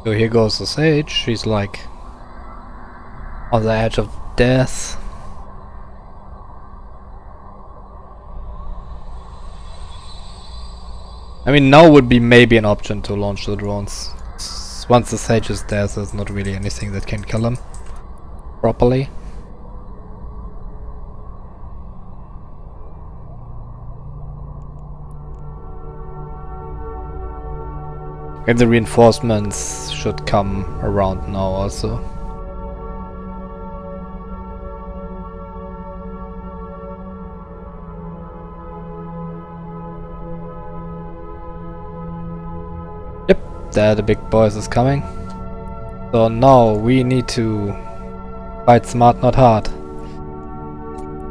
So here goes the Sage, she's like on the edge of death. I mean, now would be maybe an option to launch the drones. Once the Sage is dead, there's not really anything that can kill him properly. And the reinforcements should come around now also. Yep, there the big boys is coming. So now we need to fight smart, not hard.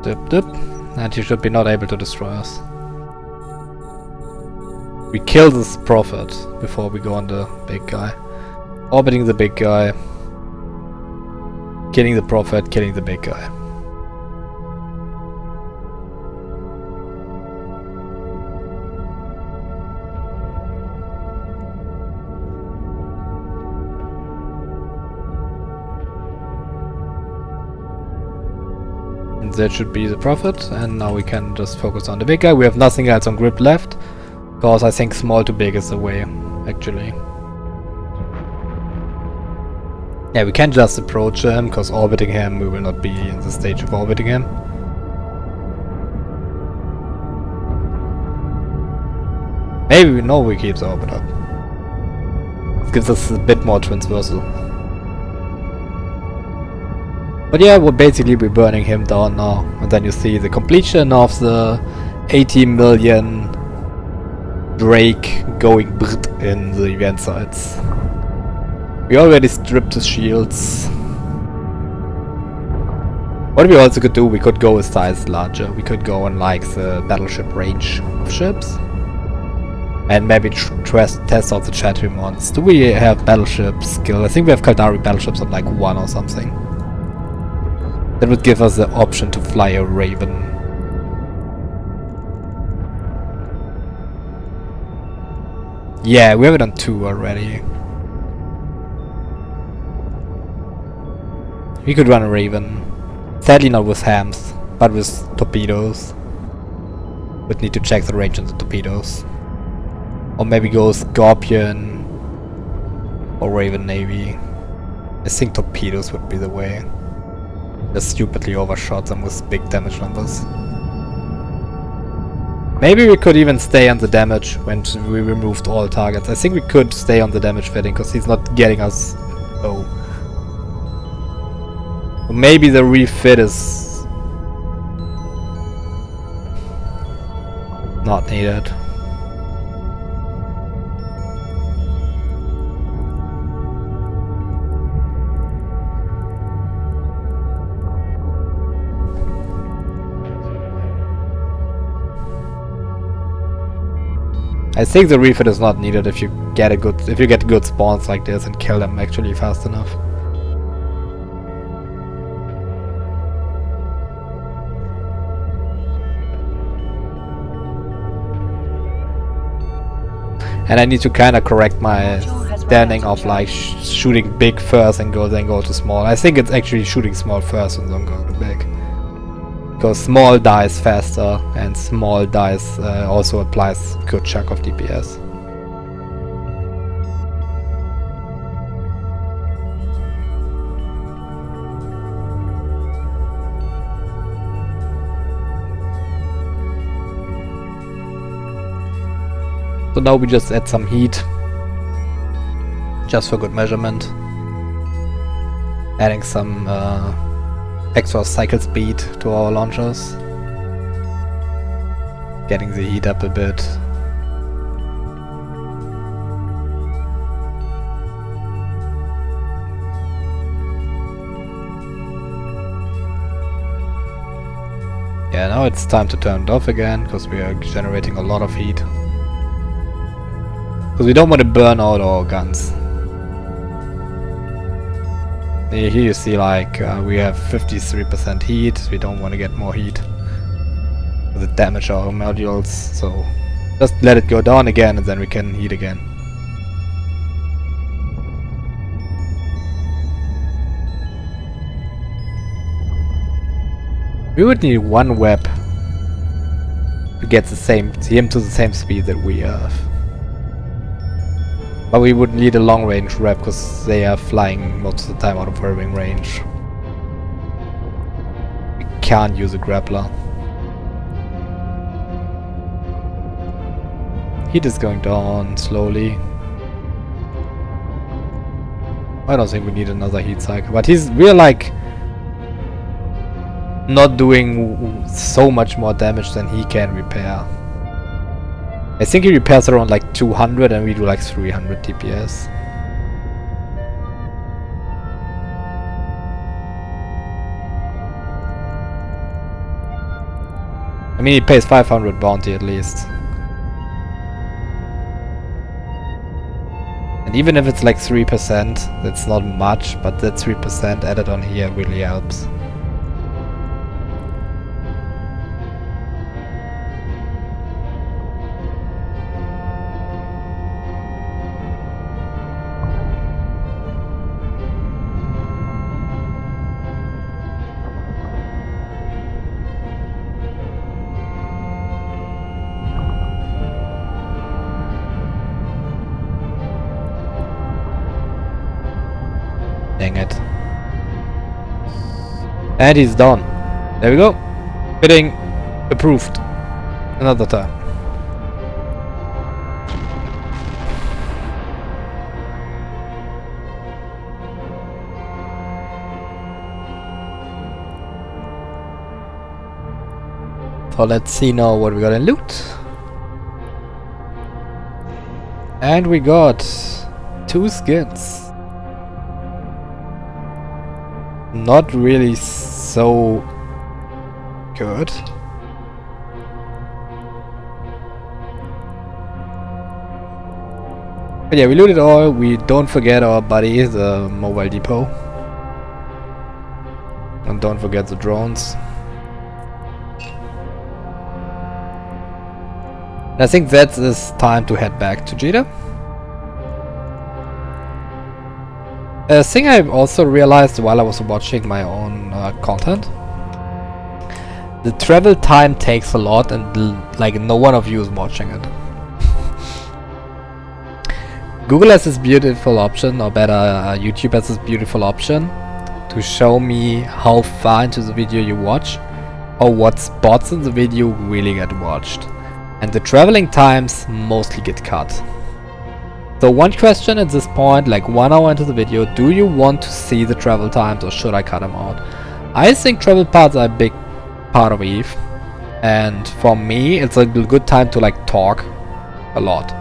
Dip dip. And he should be not able to destroy us. We kill this Prophet before we go on the big guy. Orbiting the big guy. Killing the Prophet, killing the big guy. And that should be the Prophet, and now we can just focus on the big guy. We have nothing else on grip left. Because I think small to big is the way, actually. Yeah, we can just approach him, because orbiting him, we will not be in the stage of orbiting him. Maybe we know we keep the orbit up. It gives us a bit more transversal. But yeah, we'll basically be burning him down now. And then you see the completion of the 80 million Drake going brrrt in the event sites. We already stripped his shields. What we also could do, we could go a size larger. We could go on like the battleship range of ships. And maybe test out the Chatri mods. Do we have battleship skill? I think we have Kaldari battleships on like 1 or something. That would give us the option to fly a Raven. Yeah, we have it on 2 already. We could run a Raven. Sadly not with hams, but with torpedoes. Would need to check the range on the torpedoes. Or maybe go Scorpion or Raven Navy. I think torpedoes would be the way. Just stupidly overshot them with big damage numbers. Maybe we could even stay on the damage when we removed all targets. I think we could stay on the damage fitting because he's not getting us low. Maybe the refit is not needed. I think the refit is not needed if you get good spawns like this and kill them actually fast enough. And I need to kind of correct my standing of like shooting big first and then go to small. I think it's actually shooting small first and then go to big. Because small dies faster and small dies also applies a good chunk of DPS. So now we just add some heat, just for good measurement. Adding some extra cycle speed to our launchers. Getting the heat up a bit. Yeah, now it's time to turn it off again, because we are generating a lot of heat. Because we don't want to burn out our guns. Here you see like we have 53% heat, we don't want to get more heat. Because it damage our modules, so just let it go down again and then we can heat again. We would need one web to get him to the same speed that we have. But we would need a long range rep because they are flying most of the time out of whirling range. We can't use a grappler. Heat is going down slowly. I don't think we need another heat cycle, but we're like not doing so much more damage than he can repair. I think he repairs around like 200 and we do like 300 DPS. I mean, he pays 500 bounty at least. And even if it's like 3%, that's not much, but that 3% added on here really helps. Dang it. And he's done. There we go. Bidding approved. Another time. So let's see now what we got in loot. And we got 2 skins. Not really so good. But yeah, we looted all. We don't forget our buddy, the mobile depot. And don't forget the drones. And I think that is time to head back to Jeddah. A thing I also realized while I was watching my own content. The travel time takes a lot and like no one of you is watching it. Google has this beautiful option, or better YouTube has this beautiful option to show me how far into the video you watch or what spots in the video really get watched. And the traveling times mostly get cut. So one question at this point, like 1 hour into the video, do you want to see the travel times or should I cut them out? I think travel parts are a big part of EVE, and for me it's a good time to like talk a lot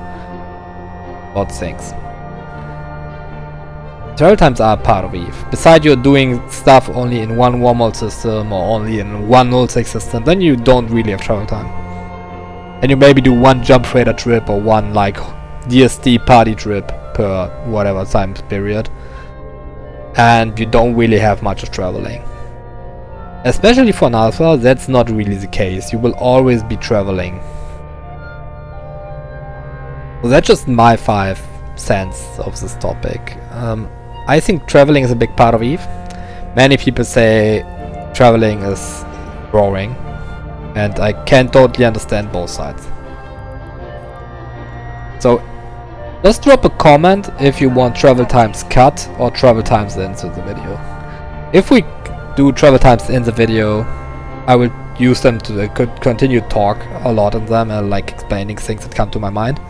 about things. Travel times are part of EVE. Besides you're doing stuff only in one wormhole system or only in one nullsec system, then you don't really have travel time. And you maybe do one jump freighter trip or one like DSD party trip per whatever time period, and you don't really have much of traveling. Especially for an alpha, that's not really the case. You will always be traveling. So that's just my 5 cents of this topic. I think traveling is a big part of EVE. Many people say traveling is boring, and I can totally understand both sides. So just drop a comment if you want travel times cut or travel times into the video. If we do travel times in the video, I will use them to continue talk a lot in them and like explaining things that come to my mind.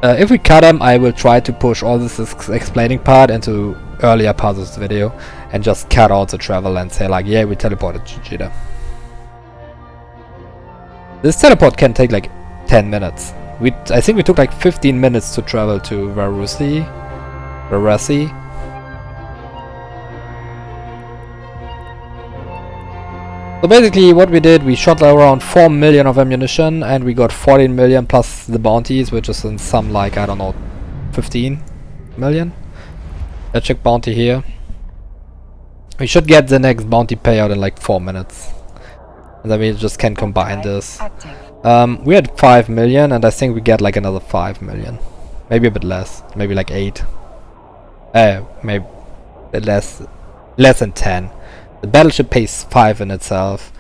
If we cut them, I will try to push all this explaining part into earlier parts of the video and just cut out the travel and say like, yeah, we teleported to Jeddah. This teleport can take like 10 minutes. I think we took like 15 minutes to travel to Varasi. So basically what we did, we shot around 4 million of ammunition and we got 14 million plus the bounties, which is in some like, I don't know, 15 million. Let's check bounty here. We should get the next bounty payout in like 4 minutes. And then we just can combine this. We had 5 million and I think we get like another 5 million. Maybe a bit less, maybe like 8. Maybe less than 10. The battleship pays 5 in itself,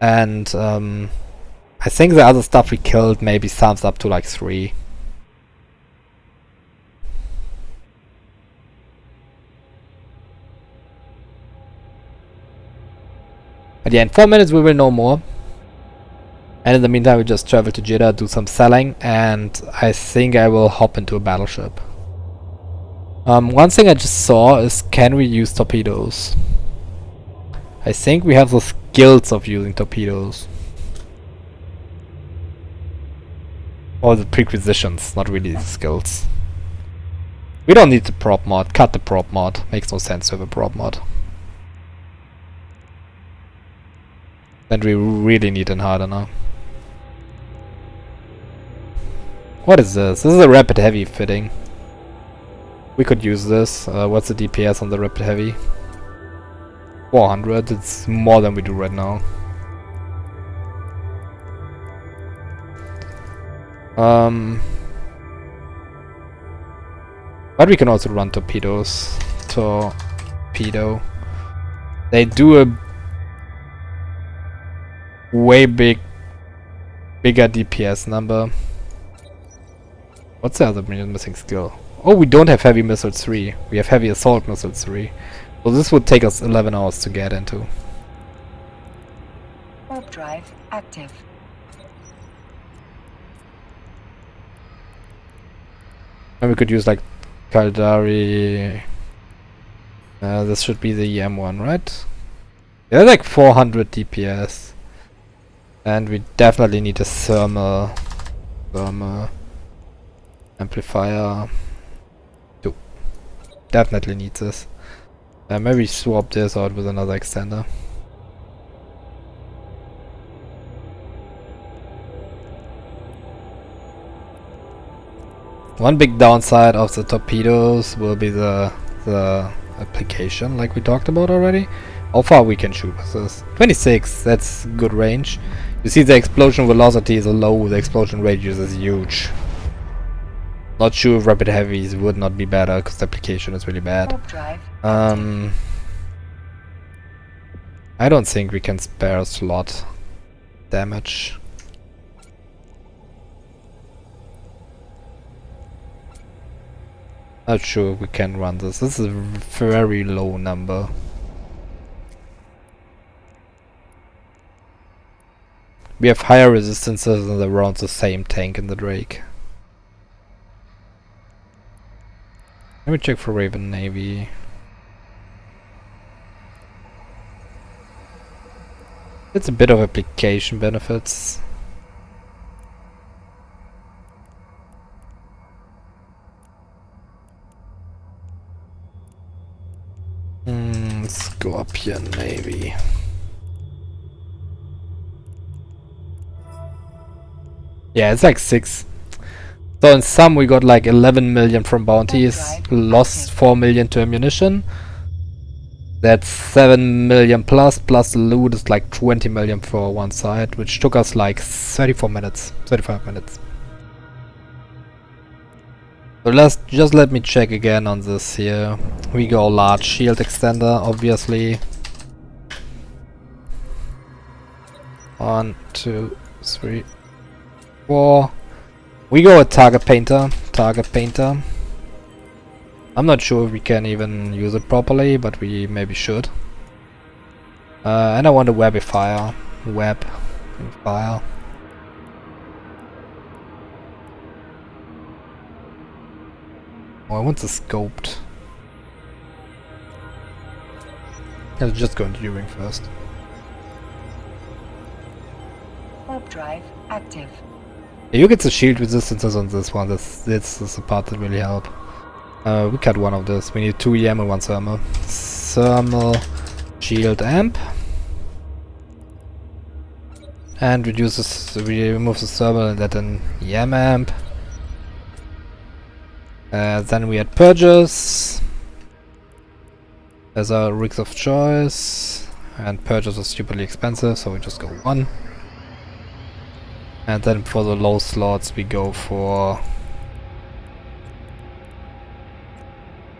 and I think the other stuff we killed maybe sums up to like 3. But yeah, in 4 minutes we will know more. And in the meantime we just travel to Jeddah, do some selling, and I think I will hop into a battleship. One thing I just saw is, can we use torpedoes? I think we have the skills of using torpedoes. Or the prerequisitions, not really the skills. We don't need the prop mod, cut the prop mod. Makes no sense to have a prop mod. Then we really need an hardener. What is this? This is a rapid heavy fitting. We could use this. What's the DPS on the rapid heavy? 400, it's more than we do right now. But we can also run torpedoes. Torpedo. They do a way bigger DPS number. What's the other missing skill? Oh, we don't have heavy missiles 3. We have heavy assault missiles 3. So this would take us 11 hours to get into. Warp drive active. And we could use like Kaldari. This should be the EM one, right? Yeah, like 400 DPS. And we definitely need a thermal amplifier. Definitely need this. Maybe swap this out with another extender. One big downside of the torpedoes will be the application, like we talked about already. How far we can shoot with this? 26, that's good range. You see the explosion velocity is low, the explosion radius is huge. Not sure if rapid heavies would not be better, because the application is really bad. I don't think we can spare a slot damage. Not sure if we can run this. This is a very low number. We have higher resistances and around the same tank in the Drake. Let me check for Raven Navy. It's a bit of application benefits. Scorpion Navy. Yeah, it's like 6. So in sum we got like 11 million from bounties, lost 4 million to ammunition. That's 7 million plus the loot is like 20 million for one side, which took us like 34 minutes, 35 minutes. So just let me check again on this here. We go large shield extender, obviously. 1, 2, 3, 4. We go a target painter. I'm not sure if we can even use it properly, but we maybe should. And I want a webifier. Web and fire. Oh, I want the scoped. Let's just go into During first. Warp drive active. Yeah, you get the shield resistances on this one. This is the part that really help. We cut one of this. We need 2 EM and 1 thermal. Thermal shield amp. And reduces, we remove the thermal and that an EM amp. Then we had purges as our rigs of choice, and purges are stupidly expensive, so we just go 1. And then for the low slots we go for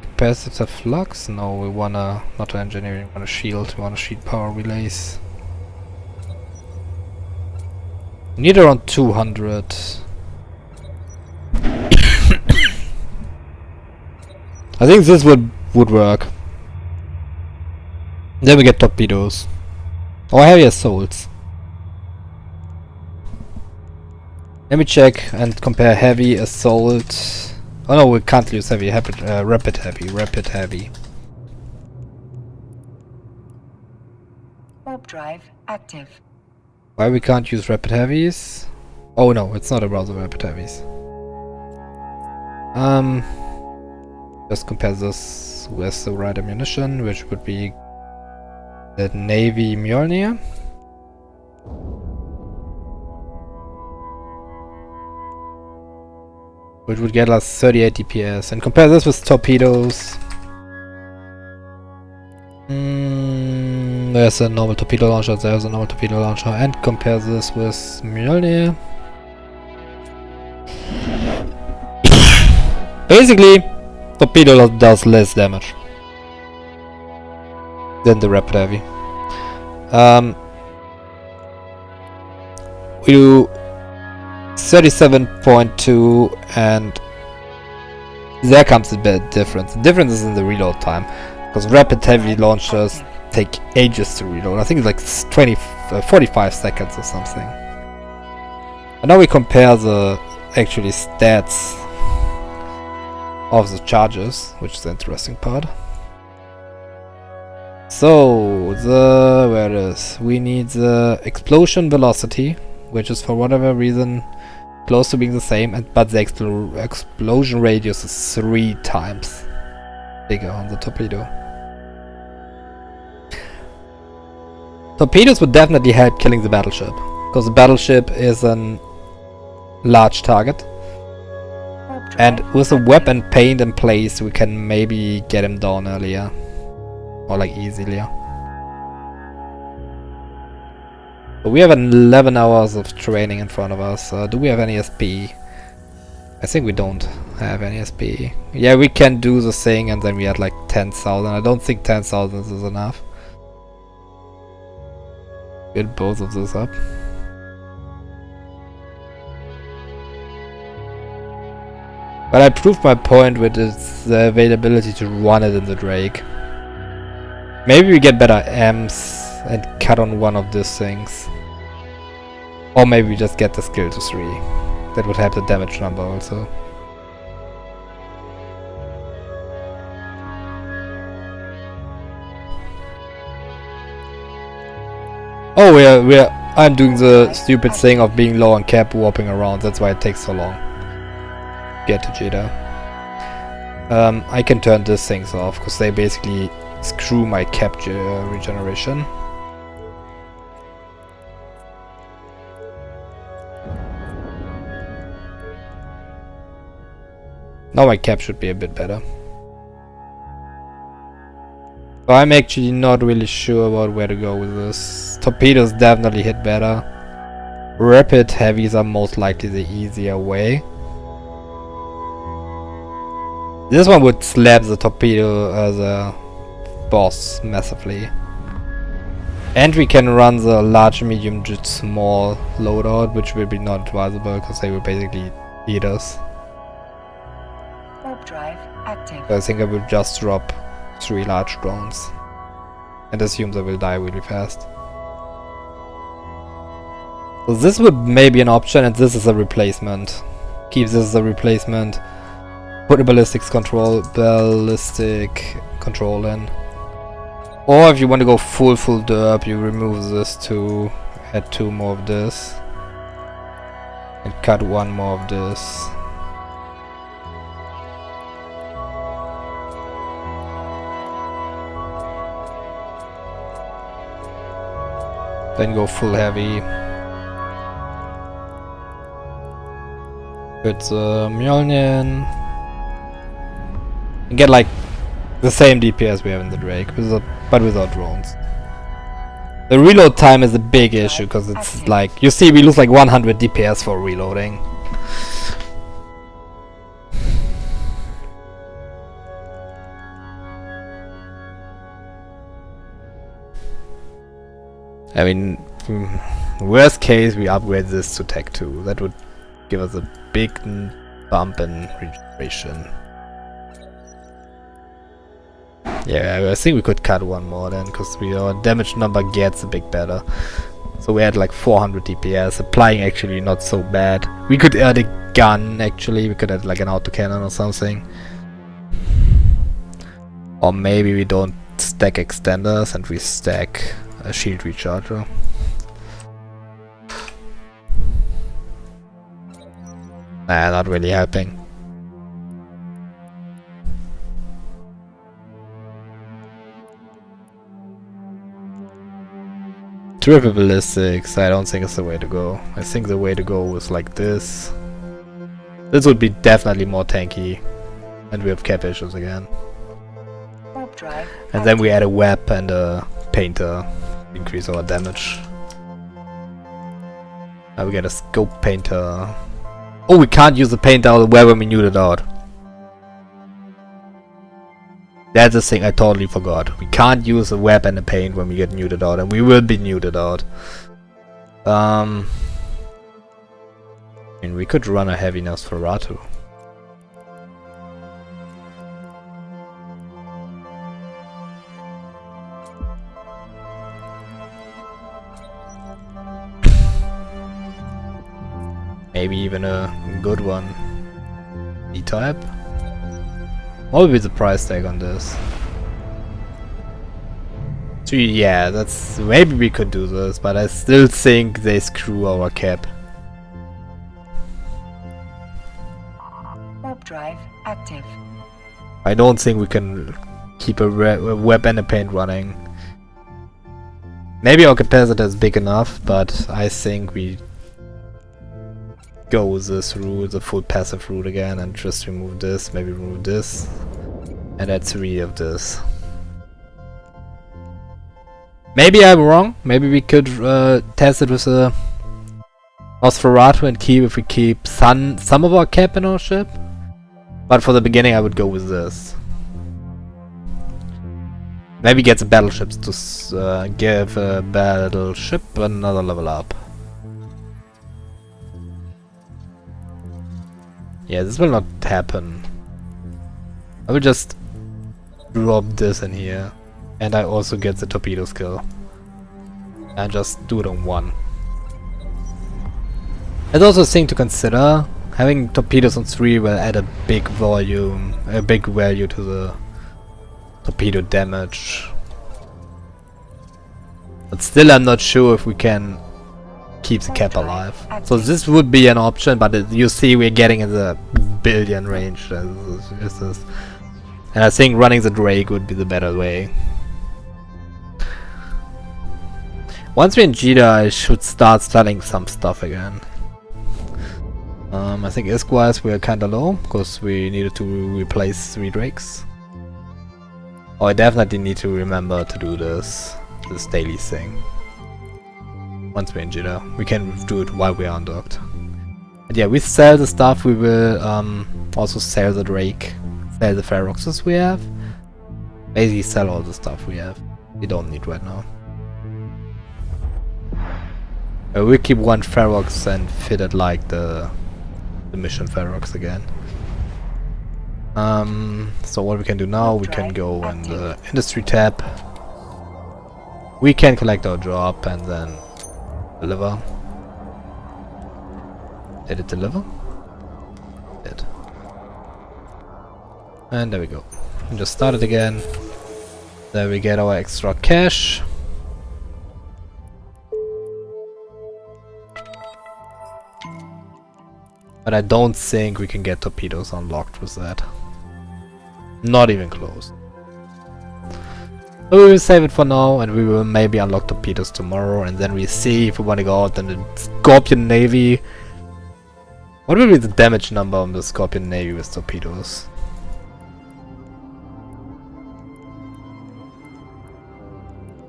capacitor flux. No, we wanna not engineering, we want a shield, we want a sheet power relays. We need around 200. I think this would work. Then we get torpedoes. Or heavy assaults. Let me check and compare heavy assault. Oh no, we can't use heavy, rapid heavy. Warp drive active. Why we can't use rapid heavies? Oh no, it's not about the rapid heavies. Just compare this with the right ammunition, which would be the Navy Mjolnir. Which would get us 38 DPS. And compare this with torpedoes. There's a normal torpedo launcher, there's a normal torpedo launcher. And compare this with Mjolnir. Basically, torpedo does less damage than the rapid heavy. We do 37.2, and there comes a bit difference. The difference is in the reload time, because rapid heavy launchers take ages to reload. I think it's like 45 seconds or something. And now we compare the actually stats of the charges, which is the interesting part. So where it is? We need the explosion velocity, which is for whatever reason close to being the same, but the explosion radius is 3 times bigger on the torpedo. Torpedoes would definitely help killing the battleship, because the battleship is a large target. And with a weapon paint in place, we can maybe get him down earlier. Or like easily. But we have 11 hours of training in front of us. Do we have any SP? I think we don't have any SP. Yeah, we can do the thing and then we had like 10,000. I don't think 10,000 is enough. Get both of those up. But I proved my point with the availability to run it in the Drake. Maybe we get better M's and cut on one of these things. Or maybe we just get the skill to 3. That would help the damage number also. Oh, I'm doing the stupid thing of being low on cap, warping around. That's why it takes so long. Get to Jeddah. I can turn these things off because they basically screw my capture regeneration. Now my cap should be a bit better. So I'm actually not really sure about where to go with this. Torpedoes definitely hit better. Rapid heavies are most likely the easier way. This one would slap the torpedo as a boss massively. And we can run the large, medium, small loadout, which will be not advisable because they will basically eat us. Warp drive active. So I think I will just drop 3 large drones and assume they will die really fast. So this would maybe an option, and this is a replacement. Keep this as a replacement. Put a ballistic control in. Or if you want to go full derp, you remove this to add 2 more of this and cut 1 more of this. Then go full heavy. It's Mjolnir. And get like the same DPS we have in the Drake, but without drones. The reload time is a big issue because it's like, you see, we lose like 100 DPS for reloading. I mean, worst case we upgrade this to Tech 2. That would give us a big bump in regeneration. Yeah, I think we could cut 1 more then, because our damage number gets a bit better. So we had like 400 DPS, applying actually not so bad. We could add a gun actually, we could add like an autocannon or something. Or maybe we don't stack extenders and we stack a shield recharger. Nah, not really helping. Triple ballistics, I don't think it's the way to go. I think the way to go is like this. This would be definitely more tanky. And we have cap issues again. And then we add a web and a painter. Increase our damage. Now we get a scope painter. Oh, we can't use the painter where when we nude it out. That's the thing I totally forgot. We can't use a web and a paint when we get nuded out, and we will be nuded out. I mean, we could run a heavy Nosferatu. Maybe even a good one. E-type? What would be the price tag on this? So yeah, that's... maybe we could do this, but I still think they screw our cap. Warp drive active. I don't think we can keep a web and a paint running. Maybe our capacitor is big enough, but I think we go this route, the full passive route again, and just remove this, maybe remove this, and add 3 of this. Maybe I'm wrong. Maybe we could test it with a Nosferatu and keep, if we keep some of our cap in our ship. But for the beginning I would go with this. Maybe get the battleships to give a battleship another level up. Yeah, this will not happen. I will just drop this in here. And I also get the torpedo skill. And just do it on 1. There's also a thing to consider. Having torpedoes on 3 will add a big volume, a big value to the torpedo damage. But still I'm not sure if we can keep the cap alive. So this would be an option, but you see we're getting in the billion range. And I think running the Drake would be the better way. Once we're in Jeddah, I should start selling some stuff again. I think ISK-wise we are kinda low, because we needed to replace 3 Drakes. Oh, I definitely need to remember to do this daily thing. Once we're in Jeddah, we can do it while we are undocked. And yeah, we sell the stuff, we will also sell the Drake, sell the Feroxes we have. Basically sell all the stuff we have, we don't need right now. We'll keep 1 Ferox and fit it like the mission Ferox again. So what we can do now, we can go in the industry tab. We can collect our drop and then deliver. Did it deliver? It did. And there we go. And just start it again. There we get our extra cash. But I don't think we can get torpedoes unlocked with that. Not even close. So we will save it for now, and we will maybe unlock torpedoes tomorrow, and then we see if we want to go out in the Scorpion Navy. What will be the damage number on the Scorpion Navy with torpedoes?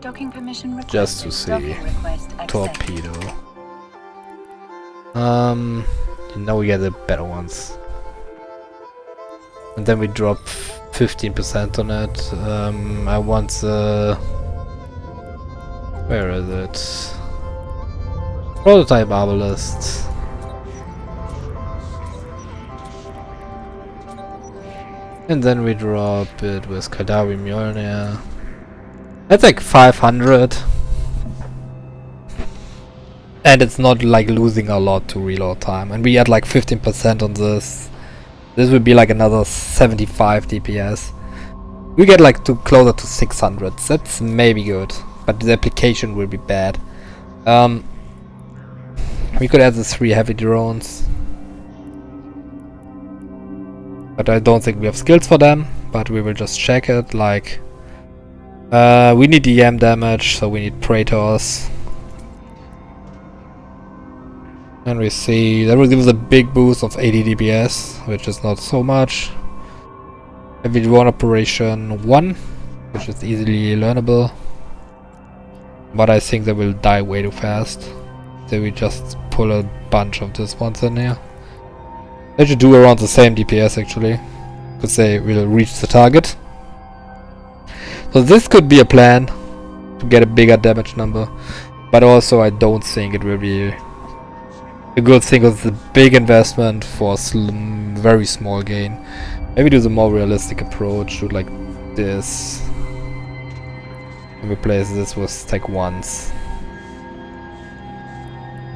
Docking permission requested. Just to see. Torpedo. Now we get the better ones. And then we drop 15% on it. I want the... Where is it? Prototype Arbalist. And then we drop it with Kadawi Mjolnir. That's like 500. And it's not like losing a lot to reload time. And we had like 15% on this. This would be like another 75 DPS. We get like closer to 600. That's maybe good. But the application will be bad. We could add the 3 heavy drones. But I don't think we have skills for them. But we will just check it. Like, we need EM damage, so we need Praetors. And we see that will give us a big boost of 80 DPS, which is not so much. Heavy drone operation 1, which is easily learnable. But I think they will die way too fast. So we just pull a bunch of these ones in here. They should do around the same DPS actually, because they will reach the target. So this could be a plan to get a bigger damage number. But also I don't think it will be a good thing, because it's a big investment for very small gain. Maybe do the more realistic approach, do like this. And replace this with tech 1s.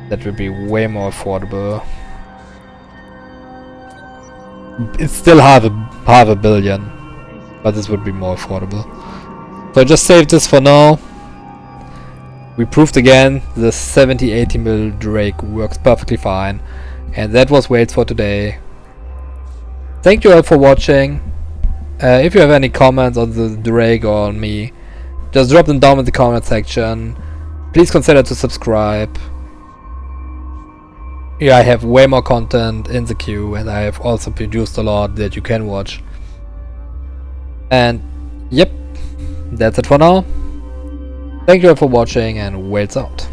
That would be way more affordable. It's still half a billion, but this would be more affordable. So I just saved this for now. We proved again the 70-80 mil Drake works perfectly fine. And that was Wales for today. Thank you all for watching. If you have any comments on the Drake or on me, just drop them down in the comment section. Please consider to subscribe. Yeah, I have way more content in the queue, and I have also produced a lot that you can watch. And yep, that's it for now. Thank you all for watching, and Wales out.